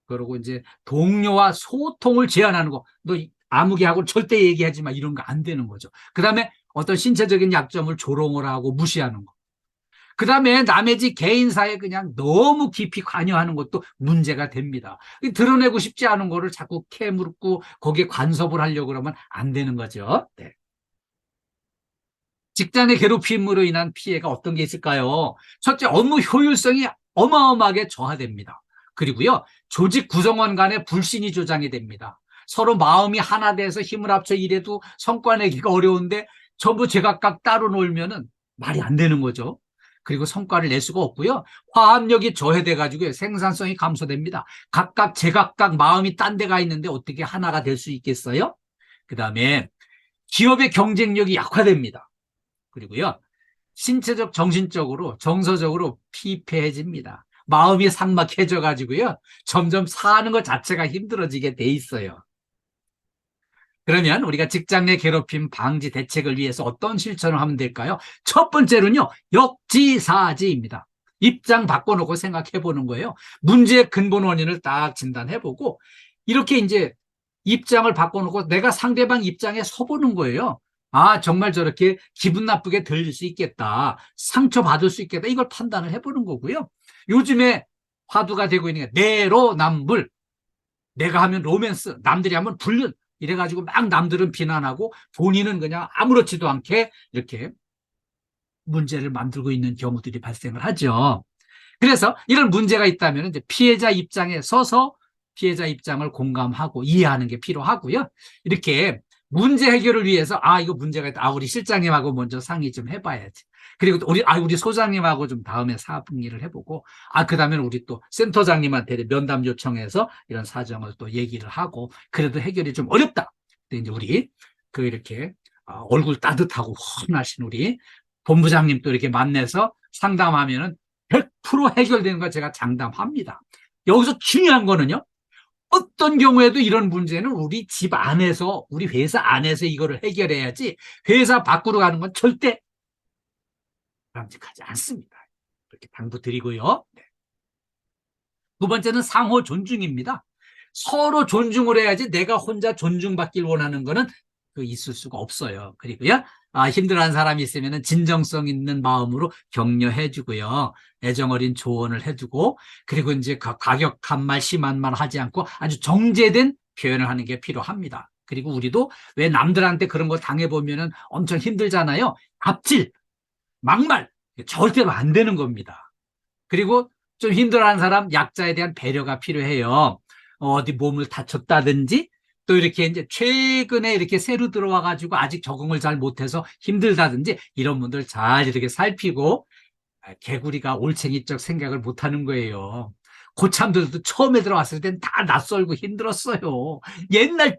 Speaker 2: 그리고 이제 동료와 소통을 제한하는 거, 너 아무개하고 절대 얘기하지 마, 이런 거 안 되는 거죠. 그 다음에 어떤 신체적인 약점을 조롱을 하고 무시하는 거. 그다음에 남의 집 개인사에 그냥 너무 깊이 관여하는 것도 문제가 됩니다. 드러내고 싶지 않은 거를 자꾸 캐물고 거기에 간섭을 하려고 그러면 안 되는 거죠. 네. 직장의 괴롭힘으로 인한 피해가 어떤 게 있을까요? 첫째, 업무 효율성이 어마어마하게 저하됩니다. 그리고요, 조직 구성원 간의 불신이 조장이 됩니다. 서로 마음이 하나 돼서 힘을 합쳐 일해도 성과 내기가 어려운데 전부 제각각 따로 놀면은 말이 안 되는 거죠. 그리고 성과를 낼 수가 없고요. 화합력이 저해돼 가지고 생산성이 감소됩니다. 각각 제각각 마음이 딴 데가 있는데 어떻게 하나가 될 수 있겠어요? 그다음에 기업의 경쟁력이 약화됩니다. 그리고요, 신체적, 정신적으로, 정서적으로 피폐해집니다. 마음이 삭막해져 가지고요, 점점 사는 것 자체가 힘들어지게 돼 있어요. 그러면 우리가 직장 내 괴롭힘 방지 대책을 위해서 어떤 실천을 하면 될까요? 첫 번째로는요, 역지사지입니다. 입장 바꿔놓고 생각해 보는 거예요. 문제의 근본 원인을 딱 진단해 보고, 이렇게 이제 입장을 바꿔놓고 내가 상대방 입장에 서보는 거예요. 아, 정말 저렇게 기분 나쁘게 들릴 수 있겠다. 상처받을 수 있겠다. 이걸 판단을 해보는 거고요. 요즘에 화두가 되고 있는 게 내로남불. 내가 하면 로맨스, 남들이 하면 불륜. 이래가지고 막 남들은 비난하고 본인은 그냥 아무렇지도 않게 이렇게 문제를 만들고 있는 경우들이 발생을 하죠. 그래서 이런 문제가 있다면 이제 피해자 입장에 서서 피해자 입장을 공감하고 이해하는 게 필요하고요. 이렇게 문제 해결을 위해서 이거 문제가 있다. 우리 실장님하고 먼저 상의 좀 해봐야지. 그리고 우리 소장님하고 좀 다음에 상의를 해보고 그다음에 우리 또 센터장님한테 면담 요청해서 이런 사정을 또 얘기를 하고 그래도 해결이 좀 어렵다. 근데 이제 우리 이렇게 얼굴 따뜻하고 훤하신 우리 본부장님 또 이렇게 만나서 상담하면은 100% 해결되는 거 제가 장담합니다. 여기서 중요한 거는요. 어떤 경우에도 이런 문제는 우리 집 안에서, 우리 회사 안에서 이거를 해결해야지 회사 밖으로 가는 건 절대 바람직하지 않습니다. 그렇게 당부드리고요. 네. 두 번째는 상호 존중입니다. 서로 존중을 해야지 내가 혼자 존중받길 원하는 거는 있을 수가 없어요. 그리고요. 힘들어하는 사람이 있으면 진정성 있는 마음으로 격려해주고요. 애정 어린 조언을 해주고 그리고 이제 과격한 말, 심한 말 하지 않고 아주 정제된 표현을 하는 게 필요합니다. 그리고 우리도 왜 남들한테 그런 거 당해보면 엄청 힘들잖아요. 갑질, 막말, 절대로 안 되는 겁니다. 그리고 좀 힘들어하는 사람, 약자에 대한 배려가 필요해요. 어디 몸을 다쳤다든지 또 이렇게 이제 최근에 이렇게 새로 들어와 가지고 아직 적응을 잘 못해서 힘들다든지 이런 분들 잘 이렇게 살피고 개구리가 올챙이적 생각을 못하는 거예요. 고참들도 처음에 들어왔을 땐 다 낯설고 힘들었어요. 옛날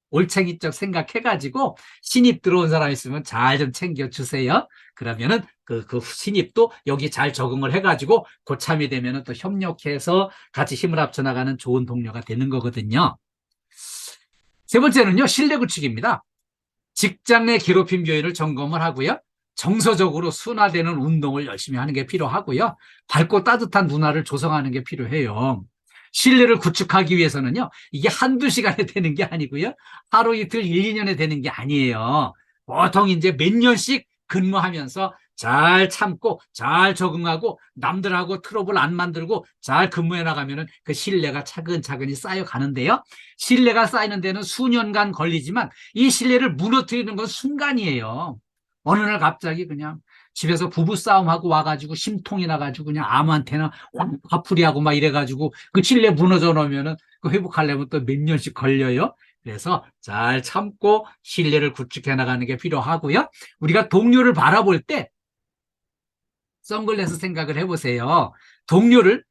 Speaker 2: 올챙이적 생각해가지고 신입 들어온 사람 있으면 잘 좀 챙겨주세요. 그러면은 그 신입도 여기 잘 적응을 해가지고 고참이 되면은 또 협력해서 같이 힘을 합쳐 나가는 좋은 동료가 되는 거거든요. 세 번째는요, 신뢰 구축입니다. 직장 내 괴롭힘 요인을 점검을 하고요. 정서적으로 순화되는 운동을 열심히 하는 게 필요하고요. 밝고 따뜻한 문화를 조성하는 게 필요해요. 신뢰를 구축하기 위해서는요, 이게 한두 시간에 되는 게 아니고요. 하루 이틀 1, 2년에 되는 게 아니에요. 보통 이제 몇 년씩 근무하면서 잘 참고 잘 적응하고 남들하고 트러블 안 만들고 잘 근무해 나가면은 그 신뢰가 차근차근히 쌓여가는데요. 신뢰가 쌓이는 데는 수년간 걸리지만 이 신뢰를 무너뜨리는 건 순간이에요. 어느 날 갑자기 그냥 집에서 부부싸움하고 와가지고 심통이 나가지고 그냥 아무한테나 화풀이하고 막 이래가지고 그 신뢰 무너져 놓으면은 그 회복하려면 또 몇 년씩 걸려요. 그래서 잘 참고 신뢰를 구축해 나가는 게 필요하고요. 우리가 동료를 바라볼 때 선글라스 생각을 해보세요. 동료를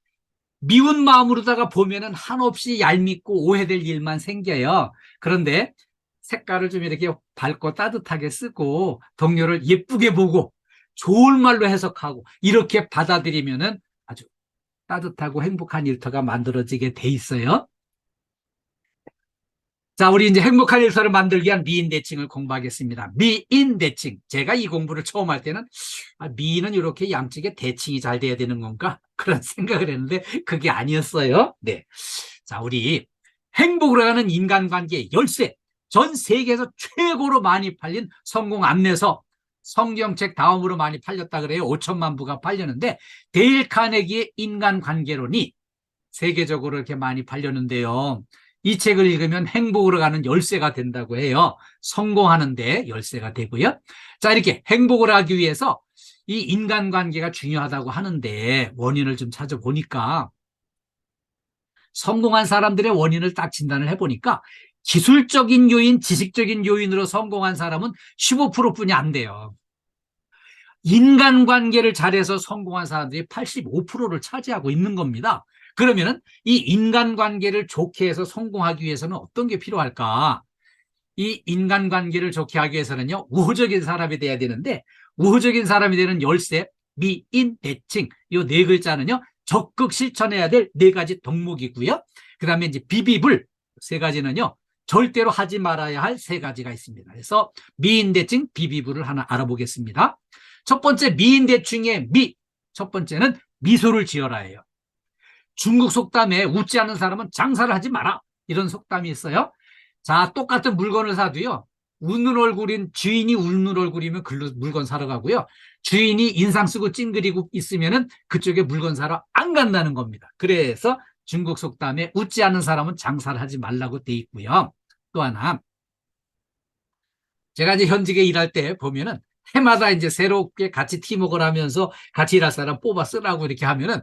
Speaker 2: 미운 마음으로다가 보면은 한없이 얄밉고 오해될 일만 생겨요. 그런데 색깔을 좀 이렇게 밝고 따뜻하게 쓰고 동료를 예쁘게 보고 좋은 말로 해석하고 이렇게 받아들이면은 아주 따뜻하고 행복한 일터가 만들어지게 돼 있어요. 자, 우리 이제 행복한 일터를 만들기 위한 미인 대칭을 공부하겠습니다. 미인 대칭. 제가 이 공부를 처음 할 때는 미인은 이렇게 양측에 대칭이 잘 돼야 되는 건가? 그런 생각을 했는데 그게 아니었어요. 네. 자, 우리 행복으로 가는 인간관계 열쇠. 전 세계에서 최고로 많이 팔린 성공 안내서 성경책 다음으로 많이 팔렸다 그래요. 5천만 부가 팔렸는데 데일 카네기의 인간관계론이 세계적으로 이렇게 많이 팔렸는데요. 이 책을 읽으면 행복으로 가는 열쇠가 된다고 해요. 성공하는데 열쇠가 되고요. 자, 이렇게 행복을 하기 위해서 이 인간관계가 중요하다고 하는데 원인을 좀 찾아보니까 성공한 사람들의 원인을 딱 진단을 해보니까 기술적인 요인, 지식적인 요인으로 성공한 사람은 15%뿐이 안 돼요. 인간관계를 잘해서 성공한 사람들이 85%를 차지하고 있는 겁니다. 그러면은 이 인간관계를 좋게 해서 성공하기 위해서는 어떤 게 필요할까? 이 인간관계를 좋게 하기 위해서는요, 우호적인 사람이 돼야 되는데, 우호적인 사람이 되는 열쇠, 미인, 대칭, 이 네 글자는요, 적극 실천해야 될 네 가지 덕목이고요. 그 다음에 이제 비비불, 세 가지는요, 절대로 하지 말아야 할 세 가지가 있습니다. 그래서 미인, 대칭, 비비불을 하나 알아보겠습니다. 첫 번째, 미인, 대칭의 미. 첫 번째는 미소를 지어라예요. 중국 속담에 웃지 않는 사람은 장사를 하지 마라. 이런 속담이 있어요. 자, 똑같은 물건을 사도요. 웃는 얼굴인 주인이 웃는 얼굴이면 글로 물건 사러 가고요. 주인이 인상 쓰고 찡그리고 있으면은 그쪽에 물건 사러 안 간다는 겁니다. 그래서 중국 속담에 웃지 않는 사람은 장사를 하지 말라고 돼 있고요. 또 하나, 제가 이제 현직에 일할 때 보면은 해마다 이제 새롭게 같이 팀워크를 하면서 같이 일할 사람 뽑아 쓰라고 이렇게 하면은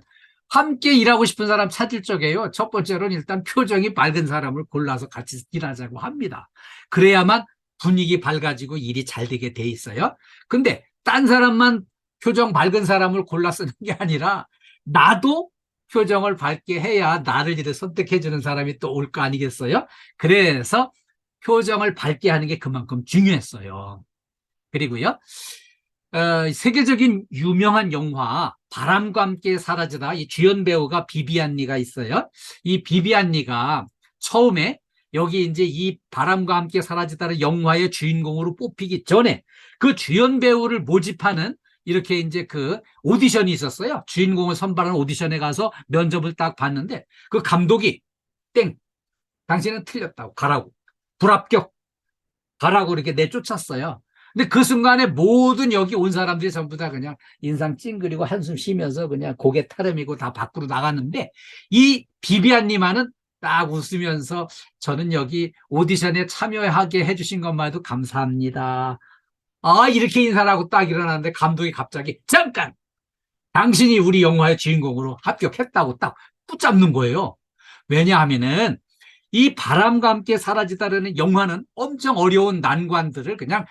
Speaker 2: 함께 일하고 싶은 사람 찾을 적에요. 첫 번째로는 일단 표정이 밝은 사람을 골라서 같이 일하자고 합니다. 그래야만 분위기 밝아지고 일이 잘 되게 돼 있어요. 근데 딴 사람만 표정 밝은 사람을 골라 쓰는 게 아니라 나도 표정을 밝게 해야 나를 이렇게 선택해 주는 사람이 또 올 거 아니겠어요? 그래서 표정을 밝게 하는 게 그만큼 중요했어요. 그리고요, 세계적인 유명한 영화 바람과 함께 사라지다, 이 주연 배우가 비비안 리가 있어요. 이 비비안 리가 처음에 여기 이제 이 바람과 함께 사라지다는 영화의 주인공으로 뽑히기 전에 그 주연 배우를 모집하는 이렇게 이제 그 오디션이 있었어요. 주인공을 선발하는 오디션에 가서 면접을 딱 봤는데 그 감독이 땡, 당신은 틀렸다고, 가라고, 불합격, 가라고 이렇게 내쫓았어요. 근데 그 순간에 모든 여기 온 사람들이 전부 다 그냥 인상 찡그리고 한숨 쉬면서 그냥 고개 타름이고 다 밖으로 나갔는데 이 비비안님만은 딱 웃으면서 저는 여기 오디션에 참여하게 해주신 것만 해도 감사합니다. 아, 이렇게 인사를 하고 딱 일어났는데 감독이 갑자기 잠깐! 당신이 우리 영화의 주인공으로 합격했다고 딱 붙잡는 거예요. 왜냐하면은 이 바람과 함께 사라지다라는 영화는 엄청 어려운 난관들을 그냥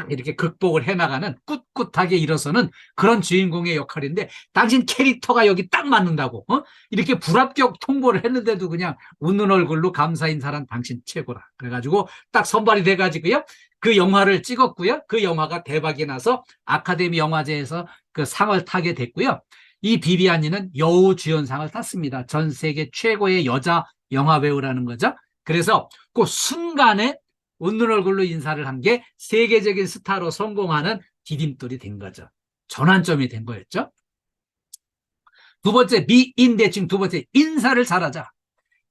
Speaker 2: 이렇게 극복을 해나가는 꿋꿋하게 일어서는 그런 주인공의 역할인데 당신 캐릭터가 여기 딱 맞는다고 이렇게 불합격 통보를 했는데도 그냥 웃는 얼굴로 감사 인사란 당신 최고라. 그래가지고 딱 선발이 돼가지고요. 그 영화를 찍었고요. 그 영화가 대박이 나서 아카데미 영화제에서 그 상을 타게 됐고요. 이 비비안니는 여우 주연상을 탔습니다. 전 세계 최고의 여자 영화 배우라는 거죠. 그래서 그 순간에 웃는 얼굴로 인사를 한 게 세계적인 스타로 성공하는 디딤돌이 된 거죠. 전환점이 된 거였죠. 두 번째, 미인대칭. 두 번째, 인사를 잘하자.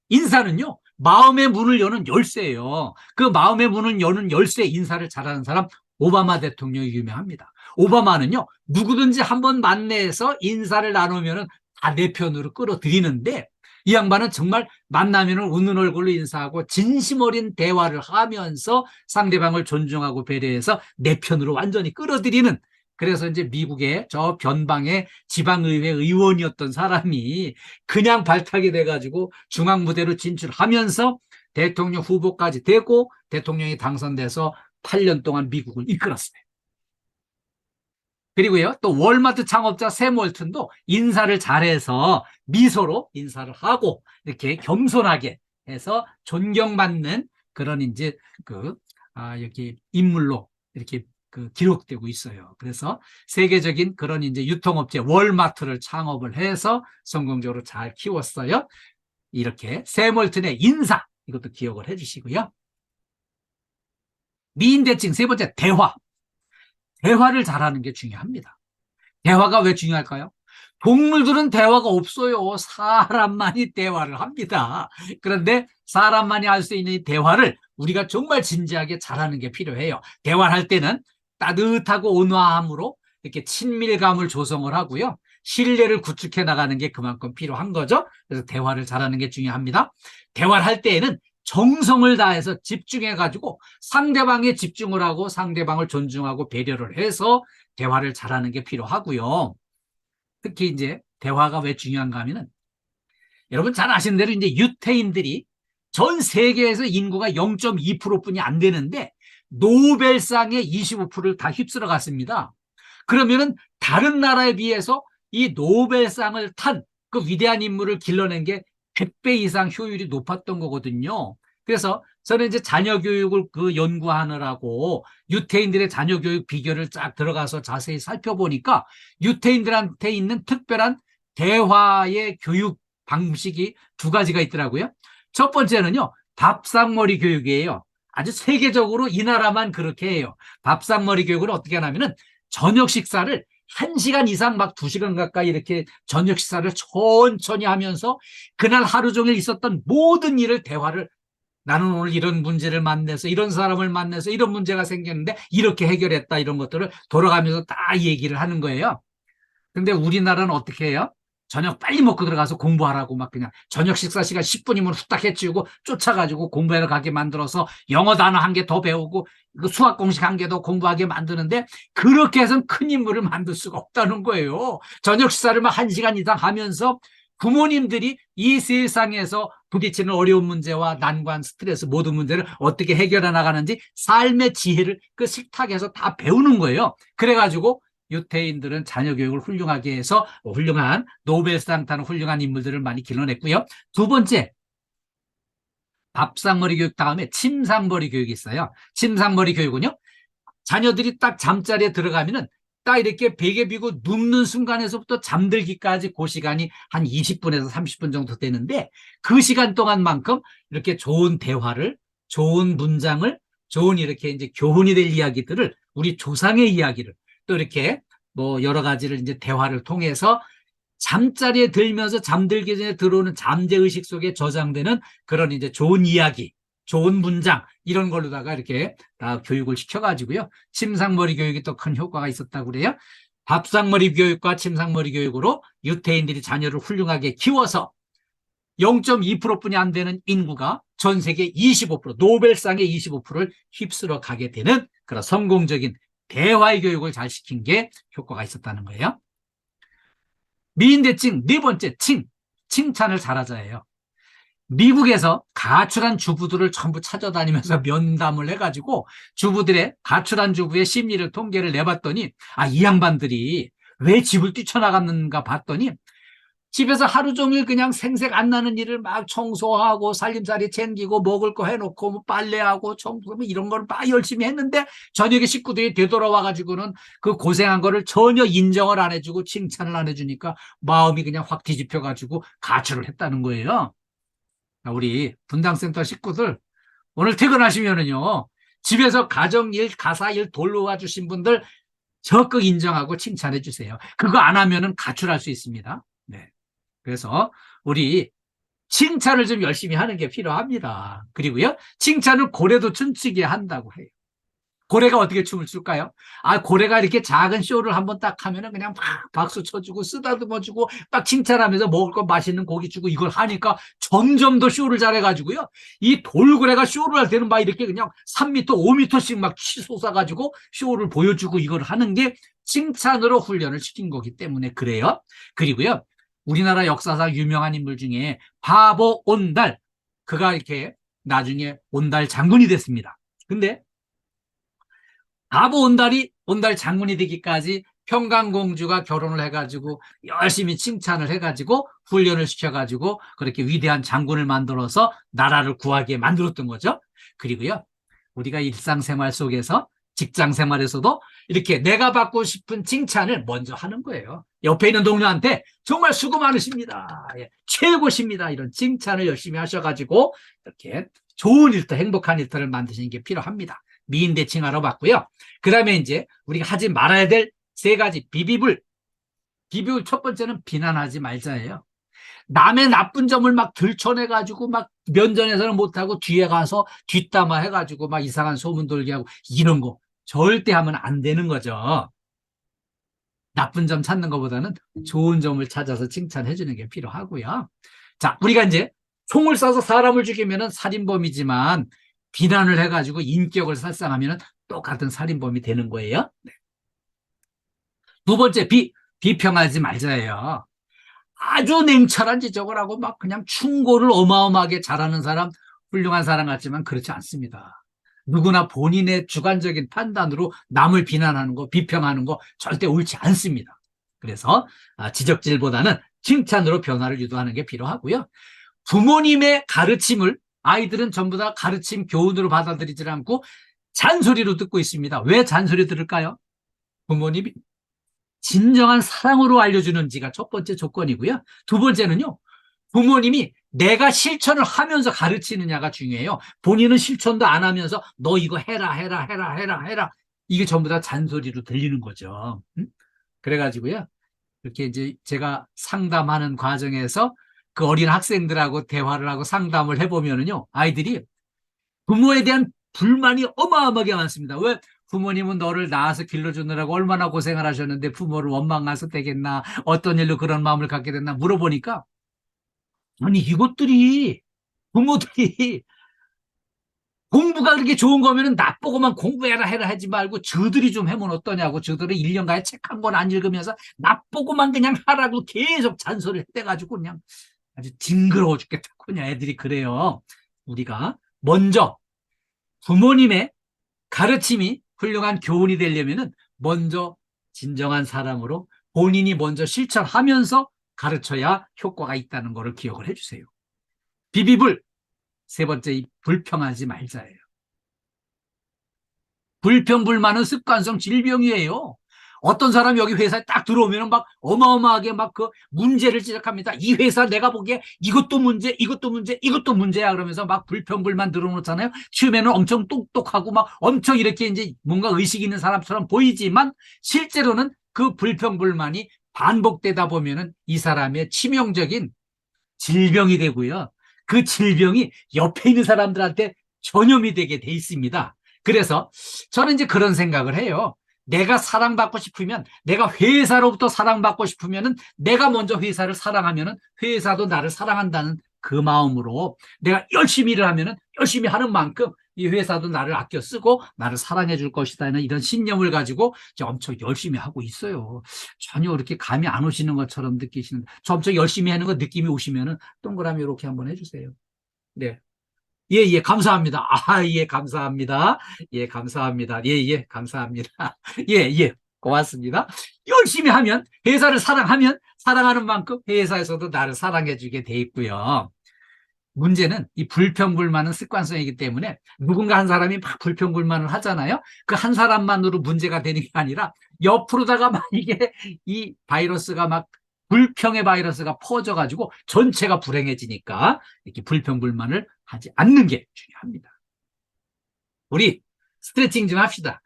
Speaker 2: 인사는요, 마음의 문을 여는 열쇠예요. 그 마음의 문을 여는 열쇠, 인사를 잘하는 사람 오바마 대통령이 유명합니다. 오바마는요, 누구든지 한번 만나서 인사를 나누면 다 내 편으로 끌어들이는데 이 양반은 정말 만나면 웃는 얼굴로 인사하고 진심 어린 대화를 하면서 상대방을 존중하고 배려해서 내 편으로 완전히 끌어들이는, 그래서 이제 미국의 저 변방의 지방의회 의원이었던 사람이 그냥 발탁이 돼가지고 중앙무대로 진출하면서 대통령 후보까지 되고 대통령이 당선돼서 8년 동안 미국을 이끌었어요. 그리고요, 또 월마트 창업자 샘 월튼도 인사를 잘해서 미소로 인사를 하고 이렇게 겸손하게 해서 존경받는 그런 이제 여기 인물로 이렇게 기록되고 있어요. 그래서 세계적인 그런 이제 유통업체 월마트를 창업을 해서 성공적으로 잘 키웠어요. 이렇게 샘 월튼의 인사, 이것도 기억을 해주시고요. 미인대칭 세 번째, 대화. 대화를 잘하는 게 중요합니다. 대화가 왜 중요할까요? 동물들은 대화가 없어요. 사람만이 대화를 합니다. 그런데 사람만이 할 수 있는 대화를 우리가 정말 진지하게 잘하는 게 필요해요. 대화를 할 때는 따뜻하고 온화함으로 이렇게 친밀감을 조성을 하고요. 신뢰를 구축해 나가는 게 그만큼 필요한 거죠. 그래서 대화를 잘하는 게 중요합니다. 대화를 할 때에는 정성을 다해서 집중해가지고 상대방에 집중을 하고 상대방을 존중하고 배려를 해서 대화를 잘하는 게 필요하고요. 특히 이제 대화가 왜 중요한가 하면은 여러분 잘 아시는 대로 이제 유태인들이 전 세계에서 인구가 0.2%뿐이 안 되는데 노벨상의 25%를 다 휩쓸어 갔습니다. 그러면은 다른 나라에 비해서 이 노벨상을 탄 그 위대한 인물을 길러낸 게 100배 이상 효율이 높았던 거거든요. 그래서 저는 이제 자녀 교육을 그 연구하느라고 유태인들의 자녀 교육 비결을 쫙 들어가서 자세히 살펴보니까 유태인들한테 있는 특별한 대화의 교육 방식이 두 가지가 있더라고요. 첫 번째는요, 밥상머리 교육이에요. 아주 세계적으로 이 나라만 그렇게 해요. 밥상머리 교육을 어떻게 하냐면은 저녁 식사를 1시간 이상 막 2시간 가까이 이렇게 저녁 식사를 천천히 하면서 그날 하루 종일 있었던 모든 일을 대화를 나는 오늘 이런 문제를 만나서 이런 사람을 만나서 이런 문제가 생겼는데 이렇게 해결했다 이런 것들을 돌아가면서 다 얘기를 하는 거예요. 근데 우리나라는 어떻게 해요? 저녁 빨리 먹고 들어가서 공부하라고 막 그냥 저녁 식사 시간 10분이면 후딱 해치우고 쫓아가지고 공부하러 가게 만들어서 영어 단어 한 개 더 배우고 수학 공식 한 개 더 공부하게 만드는데 그렇게 해서는 큰 인물을 만들 수가 없다는 거예요. 저녁 식사를 막 1시간 이상 하면서 부모님들이 이 세상에서 부딪히는 어려운 문제와 난관, 스트레스 모든 문제를 어떻게 해결해 나가는지 삶의 지혜를 그 식탁에서 다 배우는 거예요. 그래가지고 유태인들은 자녀 교육을 훌륭하게 해서 훌륭한 노벨상 타는 훌륭한 인물들을 많이 길러냈고요. 두 번째, 밥상머리 교육 다음에 침상머리 교육이 있어요. 침상머리 교육은요, 자녀들이 딱 잠자리에 들어가면은 딱 이렇게 베개 비고 눕는 순간에서부터 잠들기까지 그 시간이 한 20분에서 30분 정도 되는데 그 시간 동안만큼 이렇게 좋은 대화를, 좋은 문장을, 좋은 이렇게 이제 교훈이 될 이야기들을 우리 조상의 이야기를 또 이렇게 뭐 여러 가지를 이제 대화를 통해서 잠자리에 들면서 잠들기 전에 들어오는 잠재의식 속에 저장되는 그런 이제 좋은 이야기, 좋은 문장 이런 걸로다가 이렇게 다 교육을 시켜가지고요. 침상머리 교육이 또 큰 효과가 있었다고 그래요. 밥상머리 교육과 침상머리 교육으로 유태인들이 자녀를 훌륭하게 키워서 0.2%뿐이 안 되는 인구가 전 세계 25%, 노벨상의 25%를 휩쓸어 가게 되는 그런 성공적인 대화의 교육을 잘 시킨 게 효과가 있었다는 거예요. 미인대칭 네 번째 칭찬을 잘하자예요. 미국에서 가출한 주부들을 전부 찾아다니면서 면담을 해가지고 주부들의 가출한 주부의 심리를 통계를 내봤더니 이 양반들이 왜 집을 뛰쳐나갔는가 봤더니 집에서 하루 종일 그냥 생색 안 나는 일을 막 청소하고 살림살이 챙기고 먹을 거 해놓고 뭐 빨래하고 청소 이런 걸 막 열심히 했는데 저녁에 식구들이 되돌아와가지고는 그 고생한 거를 전혀 인정을 안 해주고 칭찬을 안 해주니까 마음이 그냥 확 뒤집혀가지고 가출을 했다는 거예요. 우리 분당센터 식구들 오늘 퇴근하시면은요 집에서 가정일 가사일 돌보아 주신 분들 적극 인정하고 칭찬해 주세요. 그거 안 하면은 가출할 수 있습니다. 네. 그래서 우리 칭찬을 좀 열심히 하는 게 필요합니다. 그리고요 칭찬을 고래도 춤추게 한다고 해요. 고래가 어떻게 춤을 출까요? 고래가 이렇게 작은 쇼를 한번 딱 하면은 그냥 막 박수 쳐주고 쓰다듬어주고 딱 칭찬하면서 먹을 거 맛있는 고기 주고 이걸 하니까 점점 더 쇼를 잘해가지고요. 이 돌고래가 쇼를 할 때는 막 이렇게 그냥 3m, 5m씩 막 치솟아가지고 쇼를 보여주고 이걸 하는 게 칭찬으로 훈련을 시킨 거기 때문에 그래요. 그리고요. 우리나라 역사상 유명한 인물 중에 바보 온달, 그가 이렇게 나중에 온달 장군이 됐습니다. 근데 바보 온달 장군이 되기까지 평강공주가 결혼을 해가지고 열심히 칭찬을 해가지고 훈련을 시켜가지고 그렇게 위대한 장군을 만들어서 나라를 구하게 만들었던 거죠. 그리고요, 우리가 일상생활 속에서 직장생활에서도 이렇게 내가 받고 싶은 칭찬을 먼저 하는 거예요. 옆에 있는 동료한테 정말 수고 많으십니다. 최고십니다. 이런 칭찬을 열심히 하셔가지고 이렇게 좋은 일터, 행복한 일터를 만드시는 게 필요합니다. 미인대칭 알아봤고요. 그 다음에 이제 우리가 하지 말아야 될 3가지 비비불 첫 번째는 비난하지 말자예요. 남의 나쁜 점을 막 들춰내가지고 막 면전에서는 못하고 뒤에 가서 뒷담화 해가지고 막 이상한 소문 돌게 하고 이런 거 절대 하면 안 되는 거죠. 나쁜 점 찾는 것보다는 좋은 점을 찾아서 칭찬해 주는 게 필요하고요. 자, 우리가 이제 총을 쏴서 사람을 죽이면은 살인범이지만 비난을 해가지고 인격을 살상하면은 똑같은 살인범이 되는 거예요. 네. 두 번째, 비평하지 말자예요. 아주 냉철한 지적을 하고 막 그냥 충고를 어마어마하게 잘하는 사람, 훌륭한 사람 같지만 그렇지 않습니다. 누구나 본인의 주관적인 판단으로 남을 비난하는 거, 비평하는 거 절대 옳지 않습니다. 그래서 지적질보다는 칭찬으로 변화를 유도하는 게 필요하고요. 부모님의 가르침을 아이들은 전부 다 가르침, 교훈으로 받아들이지 않고 잔소리로 듣고 있습니다. 왜 잔소리 들을까요? 부모님이 진정한 사랑으로 알려주는지가 첫 번째 조건이고요. 두 번째는요, 부모님이 내가 실천을 하면서 가르치느냐가 중요해요. 본인은 실천도 안 하면서 너 이거 해라. 이게 전부 다 잔소리로 들리는 거죠. 그래가지고요, 이렇게 이제 제가 상담하는 과정에서 그 어린 학생들하고 대화를 하고 상담을 해보면은요, 아이들이 부모에 대한 불만이 어마어마하게 많습니다. 왜? 부모님은 너를 낳아서 길러주느라고 얼마나 고생을 하셨는데 부모를 원망해서 되겠나? 어떤 일로 그런 마음을 갖게 됐나? 물어보니까, 아니, 이것들이, 부모들이 공부가 그렇게 좋은 거면은 나보고만 공부해라 해라 하지 말고 저들이 좀 하면 어떠냐고, 저들은 1년간에 책 한 권 안 읽으면서 나보고만 그냥 하라고 계속 잔소리를 해대가지고 그냥 아주 징그러워 죽겠다. 그냥 애들이 그래요. 우리가 먼저 부모님의 가르침이 훌륭한 교훈이 되려면은 먼저 진정한 사람으로 본인이 먼저 실천하면서 가르쳐야 효과가 있다는 것을 기억을 해주세요. 비비불, 세 번째, 불평하지 말자예요. 불평불만은 습관성 질병이에요. 어떤 사람이 여기 회사에 딱 들어오면 막 어마어마하게 막 그 문제를 지적합니다. 이 회사 내가 보기에 이것도 문제, 이것도 문제, 이것도 문제야. 그러면서 막 불평불만 늘어놓잖아요. 처음에는 엄청 똑똑하고 막 엄청 이렇게 이제 뭔가 의식 있는 사람처럼 보이지만 실제로는 그 불평불만이 반복되다 보면은 이 사람의 치명적인 질병이 되고요. 그 질병이 옆에 있는 사람들한테 전염이 되게 돼 있습니다. 그래서 저는 이제 그런 생각을 해요. 내가 사랑받고 싶으면, 내가 회사로부터 사랑받고 싶으면은 내가 먼저 회사를 사랑하면은 회사도 나를 사랑한다는 그 마음으로 내가 열심히 일을 하면은 열심히 하는 만큼 이 회사도 나를 아껴 쓰고 나를 사랑해 줄 것이다는 이런 신념을 가지고 엄청 열심히 하고 있어요. 전혀 그렇게 감이 안 오시는 것처럼 느끼시는, 저 엄청 열심히 하는 거 느낌이 오시면은 동그라미 이렇게 한번 해주세요. 네. 예, 감사합니다. 예, 감사합니다. 예, 감사합니다. 예, 감사합니다. 예, 고맙습니다. 열심히 하면, 회사를 사랑하면, 사랑하는 만큼 회사에서도 나를 사랑해주게 돼 있고요. 문제는 이 불평불만은 습관성이기 때문에 누군가 한 사람이 막 불평불만을 하잖아요. 그 한 사람만으로 문제가 되는 게 아니라 옆으로다가 막 이게 이 바이러스가 막 불평의 바이러스가 퍼져가지고 전체가 불행해지니까 이렇게 불평불만을 하지 않는 게 중요합니다. 우리 스트레칭 좀 합시다.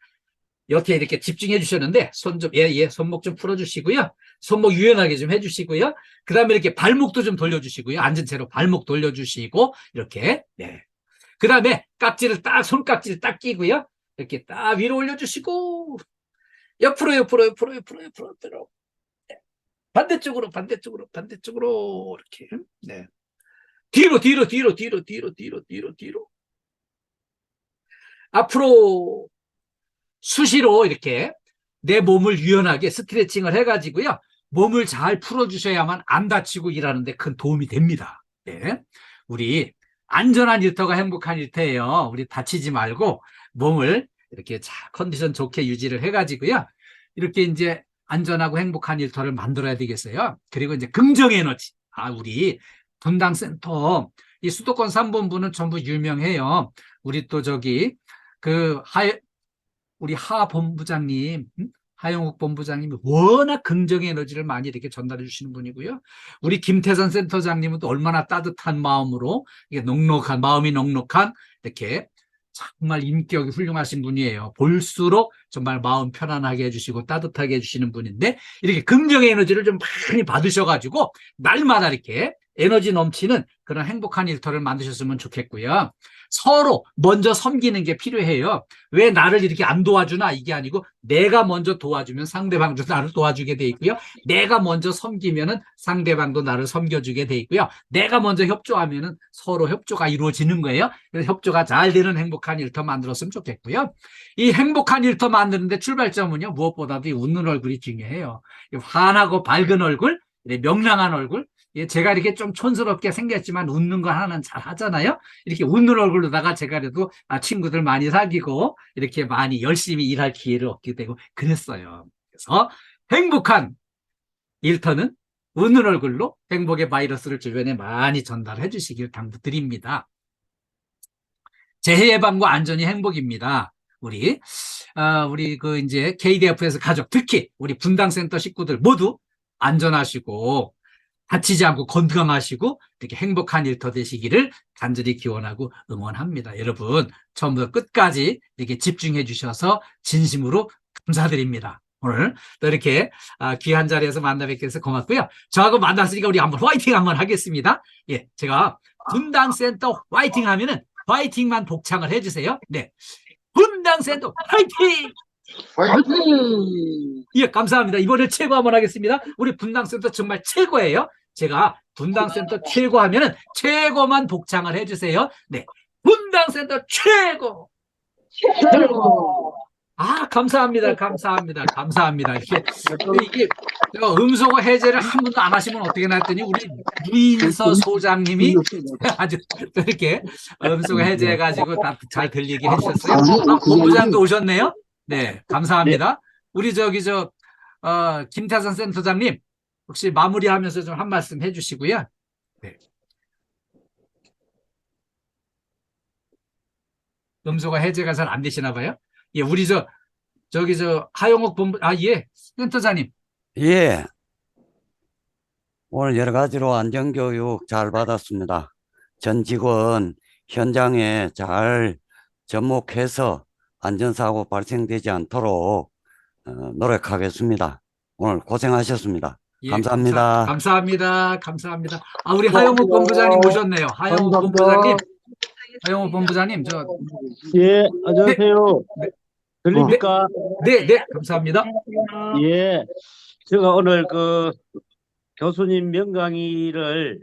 Speaker 2: 여기에 이렇게 집중해 주셨는데 손 좀, 손목 좀 풀어주시고요. 손목 유연하게 좀 해주시고요. 그 다음에 이렇게 발목도 좀 돌려주시고요. 앉은 채로 발목 돌려주시고 이렇게. 네. 그 다음에 깍지를 딱, 손깍지를 딱 끼고요. 이렇게 딱 위로 올려주시고 옆으로 반대쪽으로 이렇게. 네. 뒤로 앞으로 수시로 이렇게 내 몸을 유연하게 스트레칭을 해가지고요. 몸을 잘 풀어주셔야만 안 다치고 일하는데 큰 도움이 됩니다. 네. 우리 안전한 일터가 행복한 일터예요. 우리 다치지 말고 몸을 이렇게 잘 컨디션 좋게 유지를 해가지고요. 이렇게 이제 안전하고 행복한 일터를 만들어야 되겠어요. 그리고 이제 긍정 에너지. 우리 분당센터 이 수도권 3본부는 전부 유명해요. 우리 또 저기 우리 하 본부장님, 하영욱 본부장님이 워낙 긍정의 에너지를 많이 이렇게 전달해 주시는 분이고요. 우리 김태선 센터장님은 또 얼마나 따뜻한 마음으로, 이게 마음이 넉넉한, 이렇게 정말 인격이 훌륭하신 분이에요. 볼수록 정말 마음 편안하게 해주시고 따뜻하게 해주시는 분인데, 이렇게 긍정의 에너지를 좀 많이 받으셔가지고, 날마다 이렇게 에너지 넘치는 그런 행복한 일터를 만드셨으면 좋겠고요. 서로 먼저 섬기는 게 필요해요. 왜 나를 이렇게 안 도와주나 이게 아니고 내가 먼저 도와주면 상대방도 나를 도와주게 돼 있고요. 내가 먼저 섬기면은 상대방도 나를 섬겨주게 돼 있고요. 내가 먼저 협조하면은 서로 협조가 이루어지는 거예요. 그래서 협조가 잘 되는 행복한 일터 만들었으면 좋겠고요. 이 행복한 일터 만드는데 출발점은요, 무엇보다도 이 웃는 얼굴이 중요해요. 이 환하고 밝은 얼굴, 명랑한 얼굴. 예, 제가 이렇게 좀 촌스럽게 생겼지만 웃는 거 하나는 잘 하잖아요. 이렇게 웃는 얼굴로다가 제가 그래도 친구들 많이 사귀고 이렇게 많이 열심히 일할 기회를 얻게 되고 그랬어요. 그래서 행복한 일터는 웃는 얼굴로 행복의 바이러스를 주변에 많이 전달해 주시길 당부드립니다. 재해 예방과 안전이 행복입니다. 우리 이제 KDF에서 가족, 특히 우리 분당센터 식구들 모두 안전하시고 다치지 않고 건강하시고 이렇게 행복한 일터 되시기를 간절히 기원하고 응원합니다. 여러분 처음부터 끝까지 이렇게 집중해 주셔서 진심으로 감사드립니다. 오늘 또 이렇게 귀한 자리에서 만나 뵙게 해서 고맙고요. 저하고 만났으니까 우리 한번 화이팅 한번 하겠습니다. 예, 제가 분당센터 화이팅 하면은 화이팅만 복창을 해주세요. 네, 분당센터 화이팅!
Speaker 3: 화이팅!
Speaker 2: 예, 감사합니다. 이번에 최고 한번 하겠습니다. 우리 분당센터 정말 최고예요. 제가 분당센터 최고 하면은 최고만 복창을 해주세요. 네, 분당센터 최고!
Speaker 3: 최고!
Speaker 2: 감사합니다. 감사합니다. 이게 음소거 해제를 한 번도 안 하시면 어떻게 났더니 우리 유인서 소장님이 아주 이렇게 음소거 해제해가지고 다 잘 들리게 해주셨어요. 본부장도 오셨네요. 네, 감사합니다. 우리 김태선 센터장님 혹시 마무리하면서 좀 한 말씀 해주시고요. 네. 음소거 해제가 잘 안 되시나 봐요. 예, 우리 하영옥 본부, 예, 센터장님.
Speaker 4: 예. 오늘 여러 가지로 안전교육 잘 받았습니다. 전 직원 현장에 잘 접목해서 안전사고 발생되지 않도록 노력하겠습니다. 오늘 고생하셨습니다.
Speaker 2: 예,
Speaker 4: 감사합니다.
Speaker 2: 감사합니다. 우리 하영옥 본부장님 오셨네요. 하영옥 본부장님. 하영옥 본부장님,
Speaker 3: 예, 안녕하세요.
Speaker 2: 네.
Speaker 3: 들립니까?
Speaker 2: 네, 감사합니다.
Speaker 3: 예, 제가 오늘 교수님 명강의를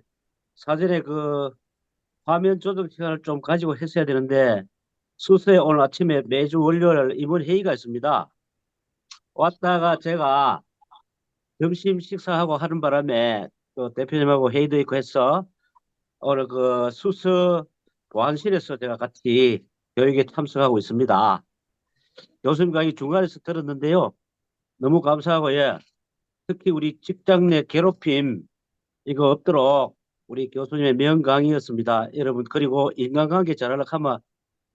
Speaker 3: 사전에 화면 조정 시간을 좀 가지고 했어야 되는데, 수서에 오늘 아침에 매주 월요일 임원 회의가 있습니다. 왔다가 제가 점심 식사하고 하는 바람에 대표님하고 회의도 있고 해서 오늘 수서 보안실에서 제가 같이 교육에 참석하고 있습니다. 교수님 강의 중간에서 들었는데요. 너무 감사하고, 예. 특히 우리 직장 내 괴롭힘 이거 없도록 우리 교수님의 명강의였습니다. 여러분, 그리고 인간관계 잘하려고 하면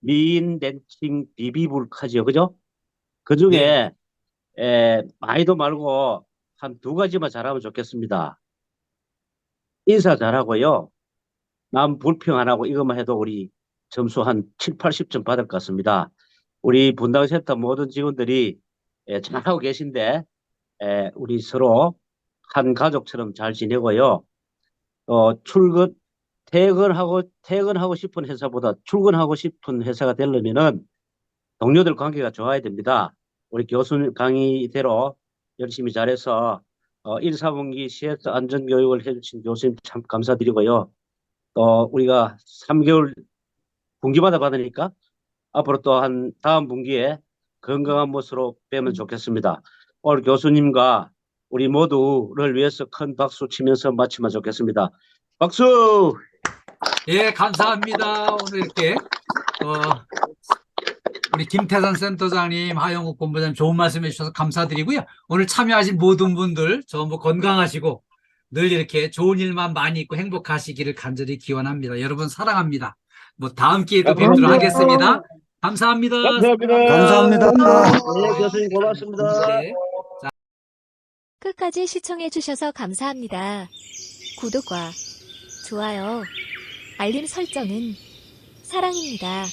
Speaker 3: 미인, 댄칭, 비비불카지요. 그죠? 그 중에 많이도 말고 한 2가지만 잘하면 좋겠습니다. 인사 잘하고요. 남 불평 안 하고 이것만 해도 우리 점수 한 7, 80점 받을 것 같습니다. 우리 분당센터 모든 직원들이 잘하고 계신데 우리 서로 한 가족처럼 잘 지내고요. 퇴근하고 싶은 회사보다 출근하고 싶은 회사가 되려면은 동료들 관계가 좋아야 됩니다. 우리 교수님 강의대로 열심히 잘해서 1, 4분기 CS 안전교육을 해주신 교수님 참 감사드리고요. 또 우리가 3개월 분기마다 받으니까 앞으로 또 다음 분기에 건강한 모습으로 뵈면 좋겠습니다. 오늘 교수님과 우리 모두를 위해서 큰 박수 치면서 마치면 좋겠습니다. 박수!
Speaker 2: 예, 감사합니다. 오늘 이렇게 우리 김태선 센터장님, 하영욱 본부장님 좋은 말씀 해주셔서 감사드리고요. 오늘 참여하신 모든 분들 전부 건강하시고 늘 이렇게 좋은 일만 많이 있고 행복하시기를 간절히 기원합니다. 여러분 사랑합니다. 다음 기회에 또 뵙도록 하겠습니다. 감사합니다.
Speaker 4: 감사합니다.
Speaker 3: 네, 교수님 고맙습니다.
Speaker 2: 네.
Speaker 5: 끝까지 시청해주셔서 감사합니다. 구독과 좋아요, 알림 설정은 사랑입니다.